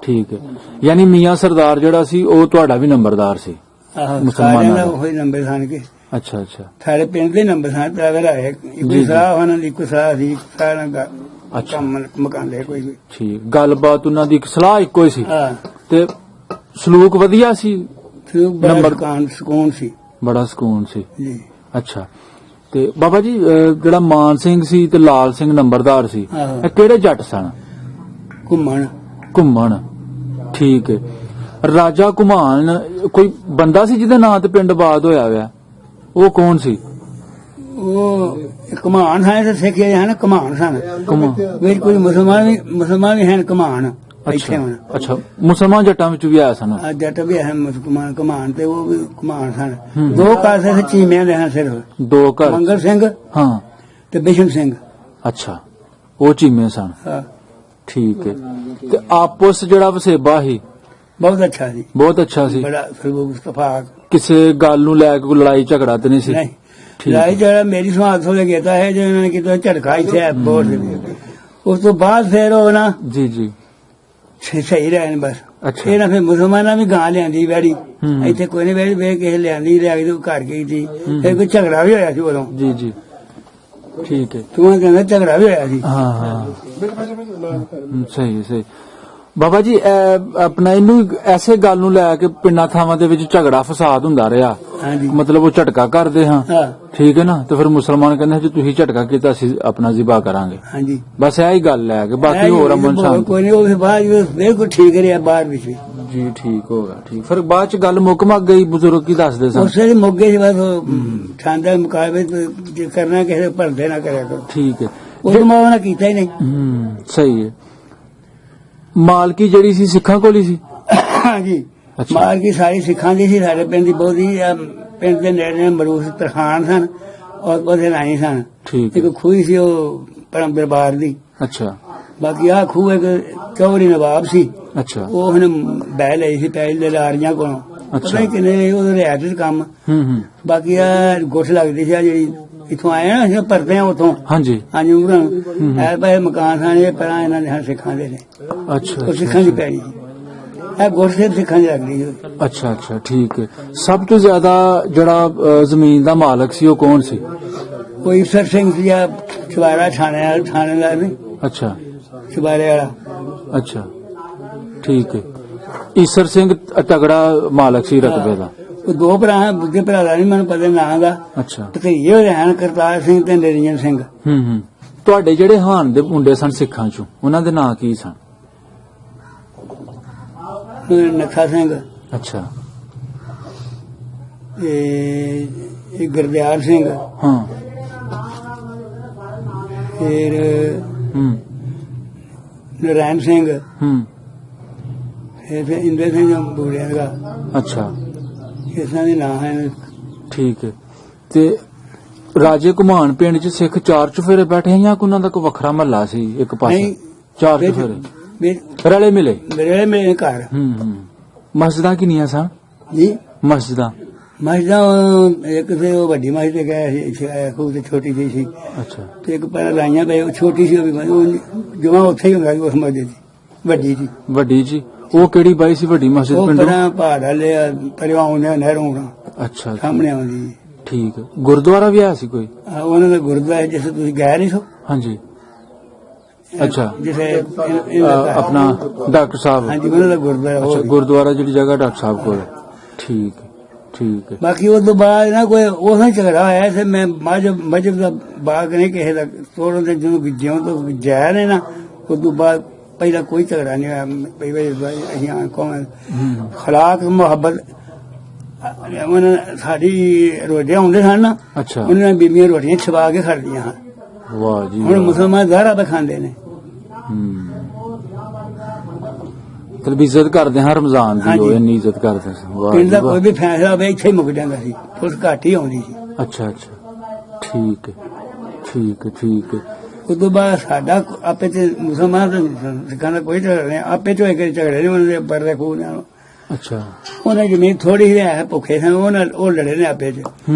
ਠੀਕ ਹੈ। ਯਾਨੀ ਮੀਆਂ ਸਰਦਾਰ ਜਿਹੜਾ ਸੀ ਉਹ ਤੁਹਾਡਾ ਵੀ ਨੰਬਰਦਾਰ ਸੀ? ਮੁਸਲਮਾਨਾਂ ਦਾ ਉਹੀ ਨੰਬਰ ਸਨ ਕੇ। ਅੱਛਾ ਅੱਛਾ। ਸਾਰੇ ਪਿੰਡ ਦੇ ਨੰਬਰ ਸਨ। ਡਰਾਈਵਰ ਆਏ, ਇੱਕ ਸਾਹ ਉਹਨਾਂ ਦੀ, ਇੱਕ ਸਾਹ ਸੀ, ਸਾਰਾ ਦਾ ਅੱਛਾ ਮਕਾਨ ਦੇ ਕੋਈ ਵੀ। ਠੀਕ। ਗੱਲਬਾਤ ਉਹਨਾਂ ਦੀ ਸਲਾਹ ਇੱਕੋ ਹੀ ਸੀ? ਹਾਂ। ਤੇ ਸਲੂਕ ਵਧੀਆ ਸੀ? ਨੰਬਰ ਸਕੂਨ ਸੀ, ਬੜਾ ਸਕੂਨ ਸੀ ਜੀ। ਅੱਛਾ। ਤੇ ਬਾਬਾ ਜੀ ਜਿਹੜਾ ਮਾਨ ਸਿੰਘ ਸੀ ਤੇ ਲਾਲ ਸਿੰਘ ਨੰਬਰਦਾਰ ਸੀ, ਇਹ ਕਿਹੜੇ ਜੱਟ ਸਨ? ਘੁੰਮਣ। ਠੀਕ ਹੈ। ਰਾਜਾ ਘੁਮਾਨ ਕੋਈ ਬੰਦਾ ਸੀ ਜਿਹਦੇ ਨਾਂ ਤੇ ਪਿੰਡ ਬਾਦ ਹੋਇਆ ਹੋਇਆ? ਉਹ ਕੌਣ ਸੀ? ਉਹ ਘੁਮਾਨ ਸਨ ਤੇ ਸਿੱਖ ਹਨ, ਘੁਮਾਨ ਸਨ। ਵਿੱਚ ਕੋਈ ਮੁਸਲਮਾਨ ਵੀ ਹਨ ਘੁਮਾਨ। ਅੱਛਾ, ਮੁਸਲਮਾਨ ਜੱਟਾਂ ਵਿੱਚ ਵੀ ਆਇਆ ਸਨ? ਜੱਟ ਵੀ ਹਨ ਮੁਸਲਮਾਨ ਘੁਮਾਨ, ਤੇ ਉਹ ਵੀ ਘੁਮਾਨ ਸਨ। 2 ਘਰ ਚੀਮਿਆਂ ਦੇ ਹਨ ਸਿਰਫ। 2 ਘਰ? ਮੰਗਲ ਸਿੰਘ ਹਾਂ ਤੇ ਬਿਸ਼ਨ ਸਿੰਘ। ਅੱਛਾ, ਉਹ ਚੀਮੇ ਸਨ। ਹਾਂ। ਠੀਕ ਹੈ। ਤੇ ਆਪਸ ਜਿਹੜਾ ਵਸੇਬਾ ਸੀ ਬਹੁਤ ਅੱਛਾ ਸੀ? ਬਹੁਤ ਅੱਛਾ ਸੀ, ਬੜਾ ਇਤਫਾਕ। ਕਿਸੇ ਗੱਲ ਨੂੰ ਲੈ ਕੇ ਕੋਈ ਲੜਾਈ ਝਗੜਾ ਤੇ ਨਹੀਂ ਸੀ? ਨਹੀਂ, ਲੜਾਈ ਝਗੜਾ ਮੇਰੀ ਸਮਾਜ ਤੋਂ ਕੀਤਾ ਹੈ ਜੋ ਇਹਨਾਂ ਨੇ ਕੀਤਾ ਝਟਕਾ ਇੱਥੇ ਬਹੁਤ। ਉਸ ਤੋਂ ਬਾਅਦ ਫਿਰ ਉਹ ਨਾ ਜੀ ਸਹੀ ਰਹਿਣ ਬਸ। ਅੱਛਾ। ਇਹ ਨਾ ਫਿਰ ਮੁਸਲਮਾਨਾਂ ਵੀ ਗਾਂ ਲਿਆਂਦੀ ਵੈੜੀ, ਇੱਥੇ ਕੋਈ ਨਹੀਂ ਵੈੜੀ ਵੇਖ ਕੇ ਲਿਆਂਦੀ, ਲਿਆ ਕੇ ਘਰ ਗਈ ਸੀ। ਫਿਰ ਕੋਈ ਝਗੜਾ ਵੀ ਹੋਇਆ ਸੀ ਉਦੋਂ। ਜੀ। ਠੀਕ ਹੈ। ਤੂੰ ਕਹਿੰਦਾ ਝਗੜਾ ਵੀ ਹੋਇਆ ਸੀ? ਹਾਂ। ਸਹੀ। ਬਾਬਾ ਜੀ ਆਪਣਾ ਇਹਨੂੰ ਐਸੇ ਗੱਲ ਨੂੰ ਲੈ ਕੇ ਪਿੰਡਾਂ ਥਾਵਾਂ ਦੇ ਵਿੱਚ ਝਗੜਾ ਫਸਾਦ ਹੁੰਦਾ ਰਿਹਾ? ਹਾਂਜੀ। ਮਤਲਬ ਉਹ ਝਟਕਾ ਕਰਦੇ ਹਾਂ, ਠੀਕ ਹੈ ਨਾ, ਤੇ ਫਿਰ ਮੁਸਲਮਾਨ ਕਹਿੰਦੇ ਜੇ ਤੁਸੀਂ ਝਟਕਾ ਕੀਤਾ ਅਸੀਂ ਆਪਣਾ ਜ਼ਿਬਾ ਕਰਾਂਗੇ। ਹਾਂਜੀ, ਬਸ ਇਹੀ ਗੱਲ ਹੈ ਕਿ ਬਾਕੀ ਹੋਰ ਅਮਨ ਸ਼ਾਂਤੀ ਕੋਈ ਨਹੀਂ। ਉਹ ਬਾਅਦ ਬਿਲਕੁਲ ਠੀਕ ਰਿਹਾ ਬਾਹਰ ਵਿੱਚ ਵੀ। ਜੀ ਠੀਕ ਹੋ ਗਿਆ। ਠੀਕ। ਫਿਰ ਬਾਅਦ ਚ ਗੱਲ ਮੁੱਕ ਗਈ, ਬਜ਼ੁਰਗ ਕੀ ਦੱਸਦੇ ਸਨ? ਉਸੇ ਦੀ ਮੁੱਕ ਗਈ ਸੀ ਬਸ। ਠਾਂਦਾ ਮੁਕਾਬਲੇ ਜੇ ਕਰਨਾ ਕਿਸੇ ਭਰਦੇ ਨਾ ਕਰਿਆ ਕਰੋ। ਠੀਕ ਹੈ। ਉਹ ਮੈਂ ਉਹਨਾਂ ਕੀਤਾ ਹੀ ਨਹੀਂ। ਸਹੀ ਹੈ। ਮਾਲਕੀ ਜਿਹੜੀ ਸੀ ਸਿੱਖਾਂ ਕੋਲ ਹੀ ਸੀ? ਹਾਂਜੀ, ਮਾਲਕੀ ਸਾਰੀ ਸਿੱਖਾਂ ਦੀ ਸੀ। ਸਾਡੇ ਪਿੰਡ ਦੀ ਬਹੁਤੀ ਪਿੰਡ ਦੇ ਨੇੜੇ ਮਰੂਸ ਤਰਖਾਨ ਸਨ ਔਰ ਉਹਦੇ ਰਾਈ ਸਨ। ਠੀਕ। ਇੱਕ ਖੂਹੀ ਸੀ ਉਹ ਪਰਮ ਦਰਬਾਰ ਦੀ। ਅੱਛਾ। ਬਾਕੀ ਆਹ ਖੂਹ ਇੱਕ ਚੌਧਰੀ ਨਵਾਬ ਸੀ। ਅੱਛਾ। ਉਹ ਉਹਨੇ ਬਹਿ ਲਈ ਸੀ ਪੈਸੇ ਦੇ ਲਾਰੀਆਂ ਕੋਲੋਂ। ਪਤਾ ਨਹੀਂ ਕਿੰਨੇ ਉਹਦੇ ਰਿਆਇਤ ਚ ਕੰਮ। ਬਾਕੀ ਆ ਗੁੱਠ ਲੱਗਦੀ ਸੀ ਆ ਜਿਹੜੀ ਇੱਥੋਂ ਆਏ ਨਾ ਅਸੀਂ ਭਰਦੇ ਆ ਉਥੋਂ। ਹਾਂਜੀ। ਉਹਨਾਂ ਇਹ ਪੈਸੇ ਮਕਾਨ ਸਨ, ਇਹ ਪਹਿਲਾਂ ਇਹਨਾਂ ਦੇ ਸਿੱਖਾਂ ਦੇ ਨੇ। ਅੱਛਾ। ਉਹ ਸਿੱਖਾਂ ਦੀ ਪੈੜੀ ਇਹ ਗੁੱਠ ਸਿੱਖਾਂ ਦੀ ਲੱਗਦੀ ਸੀ। ਅੱਛਾ। ਠੀਕ ਹੈ। ਸਭ ਤੋਂ ਜ਼ਿਆਦਾ ਜਿਹੜਾ ਜ਼ਮੀਨ ਦਾ ਮਾਲਕ ਸੀ ਉਹ ਕੌਣ ਸੀ? ਕੋਈ ਈਸਰ ਸਿੰਘ ਸੀ ਆ ਚਵਾਰਾ ਥਾਣੇ ਦਾ ਵੀ ਅੱਛਾ ਚਵਾਰੇ ਵਾਲਾ। ਅੱਛਾ ਠੀਕ ਹੈ। ਈਸਰ ਸਿੰਘ ਤਗੜਾ ਮਾਲਕ ਸੀ ਰਕਬੇ ਦਾ। ਉਹ ਦੋ ਭਰਾ ਹੈ, ਦੂਜੇ ਭਰਾ ਦਾ ਨਹੀਂ ਮੈਨੂੰ ਪਤਾ ਨਾਂ ਦਾ। ਅੱਛਾ ਭਤੀਜੇ ਹੋਏ ਹਨ ਕਰਤਾਰ ਸਿੰਘ ਤੇ ਨਿਰੰਜਨ ਸਿੰਘ। ਤੁਹਾਡੇ ਜਿਹੜੇ ਹਾਨ ਦੇ ਮੁੰਡੇ ਸਨ ਸਿੱਖਾਂ ਚੋਂ, ਉਹਨਾਂ ਦੇ ਨਾਂ ਕੀ ਸਨ? ਨੱਥਾ ਸਿੰਘ, ਅੱਛਾ ਇਹ ਗੁਰਦਿਆਲ ਸਿੰਘ, ਹਾਂ, ਫਿਰ ਨਰੈਣ ਸਿੰਘ, ਫਿਰ ਇੰਦਰ ਸਿੰਘ ਬੂੜਿਆਂ ਦਾ। ਅੱਛਾ ਇਸਾਂ ਦੇ ਨਾਂ ਹਨ। ਠੀਕ ਹੈ। ਤੇ ਰਾਜੇ ਘੁਮਾਣ ਪਿੰਡ ਚ ਸਿੱਖ ਚਾਰ ਚੁਫੇਰੇ ਬੈਠੇ ਜਾਂ ਉਹਨਾਂ ਦਾ ਕੋਈ ਵੱਖਰਾ ਮਹੱਲਾ ਸੀ? ਇੱਕ ਪਾਸੇ ਚਾਰ ਚੁਫੇਰੇ ਰਲੇ ਮਿਲੇ ਮੇਰੇ ਘਰ। ਮਸਜਿਦਾਂ ਕਿੰਨੀਆਂ ਸਨ ਜੀ? ਮਸਜਿਦਾਂ ਇੱਕ ਤੇ ਉਹ ਵੱਡੀ ਮਸਜਿਦ ਗਏ ਸੀ, ਖੂਬ ਤੇ ਛੋਟੀ ਜਿਹੀ ਸੀ। ਅੱਛਾ ਤੇ ਇੱਕ ਪਹਿਲਾਂ ਲਾਈਆਂ ਪਏ, ਉਹ ਛੋਟੀ ਸੀ, ਜਮਾ ਉੱਥੇ ਹੀ ਹੁੰਦਾ ਸੀ ਉਸ ਮਸਜਿਦ ਦੀ ਵੱਡੀ ਜੀ। ਵੱਡੀ ਜੀ ਉਹ ਕਿਹੜੀ ਬਾਈ ਸੀ ਵੱਡੀ ਮਸਜਿਦ ਉਹ ਪਿੰਡੋਂ? ਪਰਾਂ ਪਹਾੜ ਵਾਲੇ ਪਰਿਵਾਉਂ ਨਹਿਰੋਂ ਅੱਛਾ ਸਾਹਮਣੇ ਆਉਂਦੀ। ਠੀਕ ਹੈ। ਗੁਰਦੁਆਰਾ ਵੀ ਆਇਆ ਸੀ ਕੋਈ? ਉਹਨਾਂ ਦਾ ਗੁਰਦੁਆਰਾ ਜਿਸ ਤੁਸੀਂ ਗਏ ਨਹੀਂ ਸੋ? ਹਾਂਜੀ। ਅੱਛਾ ਜਿਸੇ ਆਪਣਾ ਡਾਕਟਰ ਸਾਹਿਬ? ਹਾਂਜੀ ਉਹਨਾਂ ਦਾ ਗੁਰਦੁਆਰਾ। ਅੱਛਾ ਗੁਰਦੁਆਰਾ ਜਿਹੜੀ ਜਗ੍ਹਾ ਡਾਕਟਰ ਸਾਹਿਬ ਕੋਲ। ਠੀਕ ਹੈ ਠੀਕ ਹੈ। ਬਾਕੀ ਉਸ ਤੋਂ ਬਾਅਦ ਨਾ ਕੋਈ ਉਹ ਝਗੜਾ ਹੋਇਆ ਸੀ। ਮੈਂ ਮਜਬ ਦਾ ਬਾਗ ਨਹੀਂ ਕਿਸੇ ਦਾ ਤੋੜਨ ਦੇ ਜਿਉਂ ਤੋਂ ਜਾਇਆ ਨੇ ਨਾ, ਉਸ ਤੋਂ ਬਾਅਦ ਪਹਿਲਾਂ ਕੋਈ ਝਗੜਾ ਨਹੀਂ ਹੋਇਆ। ਅਸੀਂ ਕੌਣ ਖਲਾਕ ਮੁਹੱਬਤ ਸਾਡੀ ਰੋਜ਼ੇ ਆਉਂਦੇ ਸਨ ਨਾ। ਅੱਛਾ ਉਹਨਾਂ ਨੇ ਬੀਬੀਆਂ ਰੋਟੀਆਂ ਛਵਾ ਕੇ ਖੜਦੀਆਂ ਹਨ। ਵਾਹ ਜੀ। ਹੁਣ ਮੁਸਲਮਾਨ ਜ਼ਾਹਰਾ ਪੇ ਖਾਂਦੇ ਨੇ। ਤੇ ਇੱਜ਼ਤ ਕਰਦੇ ਹਾਂ ਰਮਜ਼ਾਨ ਦੀ, ਉਹ ਇੰਨੀ ਇੱਜ਼ਤ ਕਰਦੇ ਸੀ। ਪਿੰਡ ਦਾ ਕੋਈ ਵੀ ਫੈਸਲਾ ਹੋਵੇ ਇੱਥੇ ਹੀ ਮੁੱਕ ਜਾਂਦਾ ਸੀ, ਪੁਲਿਸ ਘੱਟ ਹੀ ਆਉਂਦੀ ਸੀ। ਅੱਛਾ ਅੱਛਾ ਠੀਕ ਹੈ ਠੀਕ ਹੈ ਠੀਕ ਹੈ। ਉਸ ਤੋਂ ਬਾਅਦ ਸਾਡਾ ਆਪੇ ਤੇ ਮੁਸਲਮਾਨ ਸਿੱਖਾਂ ਦਾ ਕੋਈ ਝਗੜਾ ਨਹੀਂ, ਆਪੇ ਚੋਂ ਇੱਕ ਝਗੜੇ ਨੇ ਉਹਨਾਂ ਦੇ ਪਰਦੇ ਖੂਹ ਨਾਲ। ਅੱਛਾ ਉਹਨਾਂ ਜ਼ਮੀਨ ਥੋੜੀ ਜਿਹੀ ਹੈ, ਭੁੱਖੇ ਸਨ, ਉਹ ਲੜੇ ਨੇ ਆਪੇ ਚ।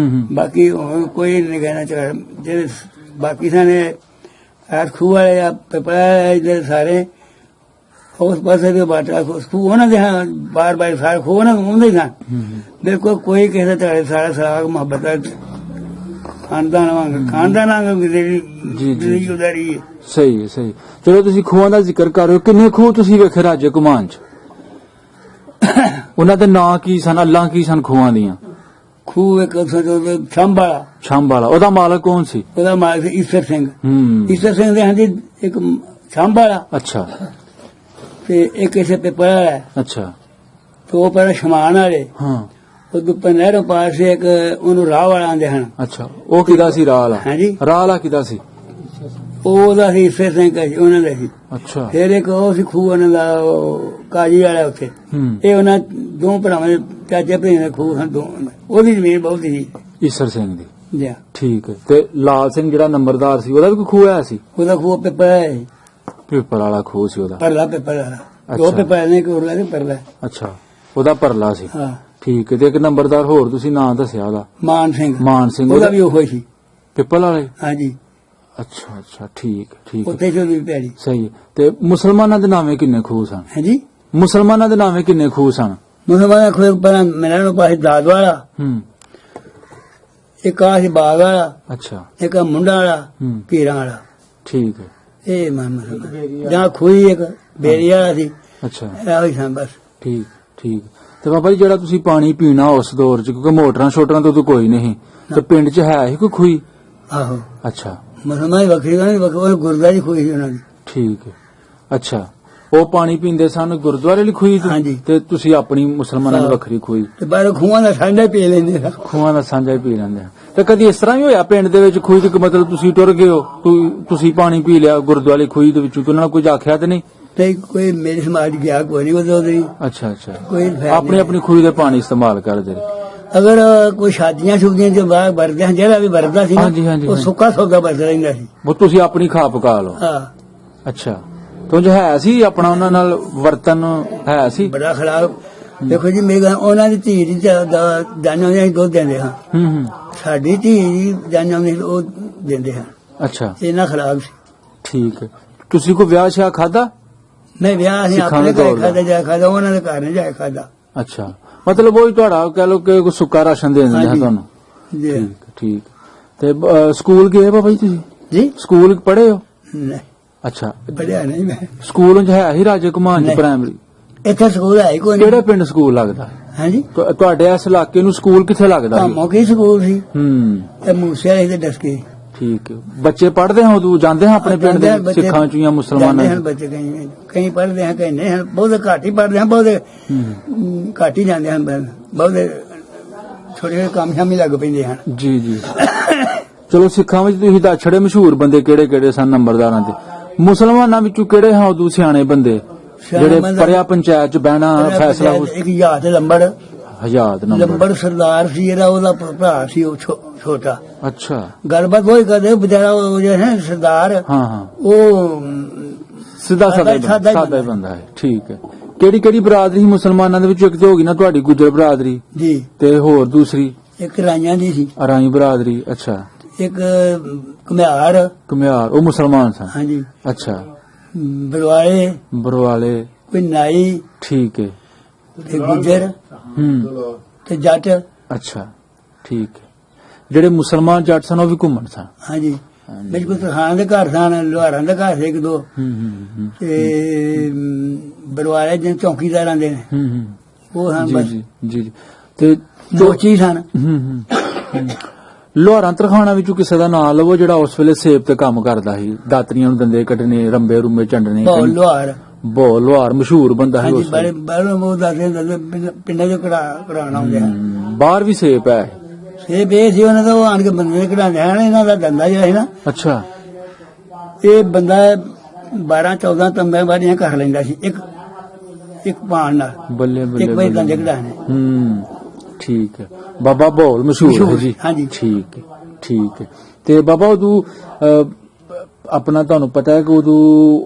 ਬਾਕੀ ਕੋਈ ਨਹੀਂ ਕਹਿਣਾ ਝਗੜਾ। ਜਿਹੜੇ ਬਾਕੀ ਸਨ ਖੂਹ ਵਾਲੇ ਆ ਪਿਪਲਾ ਸਾਰੇ ਉਸ ਪਾਸੇ ਦੇ ਬਾਟਾ ਖੂਹ ਉਹਨਾਂ ਦੇ ਬਾਰ ਬਾਰ ਸਾਰੇ ਖੂਹ ਉਹਨਾਂ ਹੁੰਦੇ ਸਨ। ਬਿਲਕੁਲ ਕੋਈ ਕਿਸੇ ਦਾ ਝਗੜੇ, ਸਾਰਾ ਸਲਾਗ ਮੁਹੱਬਤ ਖਾਨਦਾਨ ਵਾਂਗ ਜੀ ਉਦਾਰੀ ਹੈ। ਸਹੀ ਹੈ ਸਹੀ। ਚਲੋ ਤੁਸੀਂ ਖੂਹਾਂ ਦਾ ਜ਼ਿਕਰ ਕਰ ਰਹੇ ਹੋ, ਕਿੰਨੇ ਖੂਹ ਤੁਸੀਂ ਵੇਖੇ ਰਾਜੇ ਘੁਮਾਣ ਚ? ਉਹਨਾਂ ਦੇ ਨਾਂ ਕੀ ਸਨ, ਅੱਲਾਂ ਕੀ ਸਨ ਖੂਹਾਂ ਦੀਆਂ? ਖੂਹ ਇੱਕ ਛੰਭ ਵਾਲਾ, ਉਹਦਾ ਮਾਲਕ ਕੌਣ ਸੀ? ਉਹਦਾ ਮਾਲਕ ਸੀ ਈਸਰ ਸਿੰਘ। ਈਸਰ ਸਿੰਘ ਦੇ ਹਾਂਜੀ ਇੱਕ ਛੰਭ ਵਾਲਾ। ਅੱਛਾ ਤੇ ਇੱਕ ਇਸੇ ਪੇਪਰ ਵਾਲਾ। ਅੱਛਾ ਤੇ ਉਹ ਪਹਿਲਾਂ ਸ਼ਮਾਨ ਵਾਲੇ। ਹਾਂ ਉਹ ਦੁੱਪਰ ਨਹਿਰੋਂ ਪਾਸ ਇੱਕ ਉਹਨੂੰ ਰਾਹ ਵਾਲਾ ਆਂਦੇ ਹਨ। ਅੱਛਾ ਉਹ ਕਿਹਦਾ ਸੀ ਰਾਹ ਵਾਲਾ? ਹਾਂਜੀ ਰਾਹ ਵਾਲਾ ਕਿਹਦਾ ਸੀ? ਉਹਦਾ ਸੀ ਈਸਰ ਸਿੰਘ ਸੀ, ਉਹਨਾਂ ਦਾ ਸੀ। ਅੱਛਾ ਫਿਰ ਇੱਕ ਉਹ ਸੀ ਖੂਹ ਉਹਨਾਂ ਦਾ ਕਾਜੀ ਵਾਲਾ ਉੱਥੇ। ਇਹ ਉਹਨਾਂ ਦੋ ਭਰਾਵਾਂ ਦੇ ਚਾਚੇ ਭਈ ਦੇ ਖੂਹ ਹਨ ਦੋ। ਉਹਦੀ ਜ਼ਮੀਨ ਬਹੁਤ ਸੀ ਈਸਰ ਸਿੰਘ ਦੀ। ਜੀ ਠੀਕ ਹੈ। ਤੇ ਲਾਲ ਸਿੰਘ ਜਿਹੜਾ ਨੰਬਰਦਾਰ ਸੀ ਉਹਦਾ ਵੀ ਕੋਈ ਖੂਹ ਆਇਆ ਸੀ? ਉਹਦਾ ਖੂਹ ਪੇਪਰ ਵਾਲਾ ਖੂਹ ਸੀ ਉਹਦਾ। ਪਰਲਾ ਪੇਪਰ ਵਾਲਾ ਦੋ ਪੇਪਰ ਨੇ ਕਿ ਉਹਦਾ ਪਰਲਾ। ਅੱਛਾ ਉਹਦਾ ਪਰਲਾ ਸੀ। ਹਾਂ ਠੀਕ ਹੈ। ਤੇ ਇੱਕ ਨੰਬਰਦਾਰ ਹੋਰ ਤੁਸੀਂ ਨਾਂ ਦੱਸਿਆ ਉਹਦਾ? ਮਾਨ ਸਿੰਘ। ਉਹਦਾ ਵੀ ਉਹੀ ਸੀ ਪਿੱਪਲ ਵਾਲੇ। ਹਾਂਜੀ ਅੱਛਾ ਅੱਛਾ ਠੀਕ ਠੀਕ ਉੱਥੇ ਜੋ ਵੀ ਪਿਆਰੀ। ਸਹੀ ਹੈ। ਤੇ ਮੁਸਲਮਾਨਾਂ ਦੇ ਨਾਵੇਂ ਕਿੰਨੇ ਖੂਹ ਸਨ? ਹਾਂਜੀ ਮੁਸਲਮਾਨਾਂ ਦੇ ਨਾਵੇਂ ਕਿੰਨੇ ਖੂਹ ਸਨ? ਮੁਸਲਮਾਨਾਂ ਖੂਹ ਪਹਿਲਾਂ ਮੇਰਾ ਪਾਸੇ ਦਾਦ ਵਾਲਾ, ਇੱਕ ਆ ਸੀ ਬਾਗ ਵਾਲਾ। ਅੱਛਾ ਇੱਕ ਮੁੰਡਾ ਵਾਲਾ, ਪੀਰਾਂ ਵਾਲਾ। ਠੀਕ ਹੈ। ਇਹ ਮੁਸਲਮਾਨ ਜਾਂ ਖੂਹੀ ਇੱਕ ਬੇਰੀ ਵਾਲਾ ਸੀ। ਅੱਛਾ ਇਹੋ ਸਨ ਬਸ। ਠੀਕ ਠੀਕ। ਤੇ ਬਾਬਾ ਜੀ ਜਿਹੜਾ ਤੁਸੀਂ ਪਾਣੀ ਪੀਣਾ ਉਸ ਦੌਰ ਚ, ਕਿਉਂਕਿ ਮੋਟਰਾਂ ਸ਼ੋਟਰਾਂ ਤੋਂ ਕੋਈ ਨਹੀਂ, ਤੇ ਪਿੰਡ ਚ ਹੈ ਹੀ ਕੋਈ ਖੂਹੀ? ਆਹੋ ਅੱਛਾ ਮੁਸਲਮਾਨ ਵੱਖਰੀ ਗੁਰਦੁਆਰੇ ਖੂਹੀ ਸੀ ਉਹਨਾਂ ਦੀ। ਠੀਕ ਹੈ। ਅੱਛਾ ਉਹ ਪਾਣੀ ਪੀਂਦੇ ਸਨ ਗੁਰਦੁਆਰੇ ਲਈ ਖੂਹੀ ਤੋਂ? ਹਾਂਜੀ। ਤੇ ਤੁਸੀਂ ਆਪਣੀ ਮੁਸਲਮਾਨਾਂ ਦੀ ਵੱਖਰੀ ਖੂਹੀ? ਤੇ ਬਾਹਰ ਖੂਹਾਂ ਦਾ ਸਾਂਝਾ ਪੀ ਲੈਂਦੇ ਸਨ। ਖੂਹਾਂ ਦਾ ਸਾਂਝਾ ਹੀ ਪੀ ਲੈਂਦੇ ਆ। ਤੇ ਕਦੀ ਇਸ ਤਰ੍ਹਾਂ ਵੀ ਹੋਇਆ ਪਿੰਡ ਦੇ ਵਿੱਚ ਖੂਹੀ ਚ, ਮਤਲਬ ਤੁਸੀਂ ਟੁਰ ਗਏ ਹੋ, ਤੁਸੀਂ ਪਾਣੀ ਪੀ ਲਿਆ ਗੁਰਦੁਆਰੇ ਖੂਹੀ ਦੇ ਵਿੱਚੋਂ, ਉਹਨਾਂ ਨੇ ਕੁਝ ਆਖਿਆ ਤੇ ਨਹੀਂ? ਤੇ ਕੋਈ ਮੇਰੇ ਸਮਾਜ ਗਿਆ ਕੋਈ ਨਹੀਂ ਉਹਦੇ। ਅੱਛਾ ਅੱਛਾ ਕੋਈ ਆਪਣੀ ਆਪਣੀ ਖੂਹੀ ਦੇ ਪਾਣੀ ਇਸਤੇਮਾਲ ਕਰਦੇ? ਅਗਰ ਕੋਈ ਸ਼ਾਦੀਆਂ ਸ਼ੁਦੀਆਂ ਚ ਬਾਹਰ ਵਰਦੇ ਹਨ, ਜਿਹੜਾ ਵੀ ਵਰਦਾ ਸੀ ਉਹ ਸੁੱਕਾ ਸੌਦਾ ਵਰਦਾ ਰਹਿੰਦਾ ਸੀ। ਉਹ ਤੁਸੀਂ ਆਪਣੀ ਖਾ ਪਕਾ ਲਓ? ਹਾਂ। ਅੱਛਾ ਤੁੰਜ ਹੈ ਸੀ ਆਪਣਾ ਉਹਨਾਂ ਨਾਲ ਵਰਤਨ ਹੈ ਸੀ? ਬੜਾ ਖਿਲਾਫ। ਦੇਖੋ ਜੀ ਮੇਰਾ ਉਹਨਾਂ ਦੀ ਧੀ ਦੀ ਜਾਨਾਂ ਦੇ ਦੁੱਧ ਦਿੰਦੇ ਹਾਂ। ਸਾਡੀ ਧੀ ਦੀ ਜਾਨਾਂ ਦੇ ਉਹ ਦਿੰਦੇ ਹਨ। ਅੱਛਾ ਇਹਨਾਂ ਖਿਲਾਫ ਸੀ। ਠੀਕ ਹੈ। ਤੁਸੀਂ ਕੋਈ ਵਿਆਹ ਸ਼ਾਹ ਖਾਦਾ? ਮੈਂ ਵਿਆਹ ਸੀ ਆਪਣੇ ਘਰ ਖਾਦਾ, ਜਾ ਖਾਦਾ, ਉਹਨਾਂ ਦੇ ਘਰ ਨਹੀਂ ਜਾ ਖਾਦਾ। ਅੱਛਾ ਮਤਲਬ ਉਹ ਤੁਹਾਡਾ ਕਹਿ ਲੋ ਕਿ ਸੁੱਕਾ ਰਾਸ਼ਨ ਦੇ ਦਿੰਦੇ ਆ ਤੁਹਾਨੂੰ? ਜੀ ਠੀਕ ਠੀਕ। ਤੇ ਸਕੂਲ ਗਏ ਬਾਬਾ ਜੀ ਤੁਸੀਂ? ਜੀ ਸਕੂਲ ਪੜ੍ਹੇ ਹੋ? ਨਹੀਂ ਅੱਛਾ, ਪੜਿਆ ਨਹੀਂ ਮੈਂ। ਸਕੂਲ ਚ ਹੈ ਹੀ ਰਾਜੇ ਘੁਮਾਨ ਚ ਨਹੀਂ। ਪ੍ਰਾਇਮਰੀ? ਇੱਥੇ ਸਕੂਲ ਹੈ ਹੀ ਕੋਈ ਨਹੀਂ। ਕਿਹੜੇ ਪਿੰਡ ਸਕੂਲ ਲੱਗਦਾ? ਹਾਂਜੀ, ਤੁਹਾਡੇ ਇਸ ਇਲਾਕੇ ਨੂੰ ਸਕੂਲ ਕਿੱਥੇ ਲੱਗਦਾ? ਕਾਮੋਂ ਕੀ ਸਕੂਲ ਸੀ ਤੇ ਮੂਸੇ ਵਾਲੇ ਦੇ ਡਸਕੇ। ਠੀਕ ਹੈ। ਬੱਚੇ ਪੜ੍ਹਦੇ ਹੋ ਤੂੰ ਜਾਂਦੇ ਹਾਂ ਆਪਣੇ ਪਿੰਡ ਦੇ ਸਿੱਖਾਂ ਚ ਜਾਂ ਮੁਸਲਮਾਨਾਂ ਹਨ ਚ? ਬੱਚੇ ਕਈ ਪੜ੍ਹਦੇ ਹਨ, ਕਈ ਨਹੀਂ ਹਨ। ਬਹੁਤ ਘੱਟ ਹੀ ਪੜ੍ਹਦੇ ਹਨ, ਬਹੁਤ ਘੱਟ ਹੀ ਜਾਂਦੇ ਹਨ। ਬਹੁਤ ਛੋਟੇ ਛੋਟੇ ਕੰਮ ਸ਼ਾਮੀ ਲੱਗ ਪੈਂਦੇ ਹਨ। ਜੀ ਜੀ। ਚਲੋ ਸਿੱਖਾਂ ਵਿੱਚ ਤੁਸੀਂ ਤਾਂ ਛੜੇ ਮਸ਼ਹੂਰ ਬੰਦੇ ਕਿਹੜੇ ਕਿਹੜੇ ਸਨ ਨੰਬਰਦਾਰਾਂ ਦੇ? ਮੁਸਲਮਾਨਾਂ ਵਿੱਚੋਂ ਕਿਹੜੇ ਹਾਂ ਉਦੋਂ ਸਿਆਣੇ ਬੰਦੇ ਜਿਹੜੇ ਪਰਿਆ ਪੰਚਾਇਤ ਚ ਬਹਿਣਾ ਫੈਸਲਾ? ਇੱਕ ਹਜ਼ਾਤ ਲੰਬੜ, ਹਜ਼ਾਤ ਲੰਬੜ ਸਰਦਾਰ ਸੀ ਇਹਦਾ, ਉਹਦਾ ਭਰਾ ਸੀ ਉਹ ਛੋਟਾ। ਅੱਛਾ, ਗੱਲਬਾਤ ਉਹੀ ਕਰਦੇ ਵਿਚਾਰਾ ਉਹ ਜਿਹੜਾ ਹੈ ਸਰਦਾਰ, ਹਾਂ ਹਾਂ, ਉਹ ਸਿੱਧਾ ਸਾਦਾ ਹੀ ਬੰਦਾ ਹੈ। ਠੀਕ ਹੈ। ਕਿਹੜੀ ਕਿਹੜੀ ਬਰਾਦਰੀ ਮੁਸਲਮਾਨਾਂ ਦੇ ਵਿੱਚ? ਇੱਕ ਤੇ ਹੋ ਗਈ ਨਾ ਤੁਹਾਡੀ ਗੁੱਜਰ ਬਰਾਦਰੀ ਜੀ, ਤੇ ਹੋਰ ਦੂਸਰੀ? ਇੱਕ ਰਾਈਆਂ ਦੀ ਸੀ, ਅਰਾਈ ਬਰਾਦਰੀ। ਅੱਛਾ, ਇੱਕ ਘੁਮਿਆਰ, ਘੁਮਿਆਰ ਉਹ ਮੁਸਲਮਾਨ ਸਨ? ਹਾਂਜੀ। ਅੱਛਾ, ਬਰਵਾਲੇ, ਬਰਵਾਲੇ, ਕੋਈ ਨਾਈ, ਠੀਕ ਹੈ, ਤੇ ਗੁੱਜਰ ਤੇ ਜੱਟ। ਅੱਛਾ, ਠੀਕ ਹੈ। ਜਿਹੜੇ ਮੁਸਲਮਾਨ ਜੱਟ ਸਨ ਉਹ ਵੀ ਘੁੰਮਣ ਸਨ? ਹਾਂਜੀ, ਬਿਲਕੁਲ ਤਰਖਾਨ ਦੇ ਘਰ ਸਨ, ਲੋਹਾਰਾਂ ਦੇ ਘਰ ਸੀ ਇੱਕ ਦੋ, ਤੇ ਬਰਵਾਲੇ ਜਿਹਨ ਚੌਕੀਦਾਰਾਂ ਦੇ ਨੇ ਉਹ ਹਨ ਬਸ। ਜੀ ਜੀ। ਤੇ ਮੋਚੀ ਸਨ। ਲੋਹਾਰਾਂ ਤਰਖਾਣਾ ਵਿੱਚੋਂ ਕਿਸੇ ਦਾ ਨਾਂ ਲਵੋ ਜਿਹੜਾ ਉਸ ਵੇਲੇ ਸੇਬ ਤੇ ਕੰਮ ਕਰਦਾ ਸੀ, ਦਾਤਰੀਆਂ ਨੂੰ ਦੰਦੇ ਕੱਢਣੇ, ਰੰਬੇ ਰੁੰਬੇ ਚੰਡਣੇ? ਲੋਹਾਰ, ਬਹੁਤ ਲੋਹਾਰ ਮਸ਼ਹੂਰ ਬੰਦਾ ਸੀ ਉਸ ਵੇਲੇ। ਬਾਹਰੋਂ ਉਹ ਦੱਸਦੇ ਪਿੰਡਾਂ ਚੋਂ ਕਢਾਉਣ ਆਉਂਦੇ ਹਨ। ਬਾਹਰ ਵੀ ਸੇਬ ਹੈ? ਸੇਬ ਇਹ ਸੀ ਉਹਨਾਂ ਦਾ, ਉਹ ਆਣ ਕੇ ਬੰਦੇ ਕਢਾਉਂਦੇ ਹਨ। ਇਹਨਾਂ ਦਾ ਧੰਦਾ ਜਿਹੜਾ ਸੀ ਨਾ, ਅੱਛਾ, ਇਹ ਬੰਦਾ 12-14 ਤੰਬਾਂ ਵਾਲੀਆਂ ਕਰ ਲੈਂਦਾ ਸੀ ਇੱਕ ਪਾਣ ਨਾਲ। ਬੱਲੇ ਬੱਲੇ, ਇੱਕ ਵਾਰੀ ਦੰਦੇ ਕਢਾਣੇ। ਠੀਕ ਹੈ। ਬਾਬਾ ਬੋਲ ਮਸ਼ਹੂਰ ਹੈ ਜੀ? ਹਾਂਜੀ। ਠੀਕ ਹੈ, ਠੀਕ ਹੈ। ਤੇ ਬਾਬਾ ਉਦੋਂ ਆਪਣਾ ਤੁਹਾਨੂੰ ਪਤਾ ਹੈ ਕਿ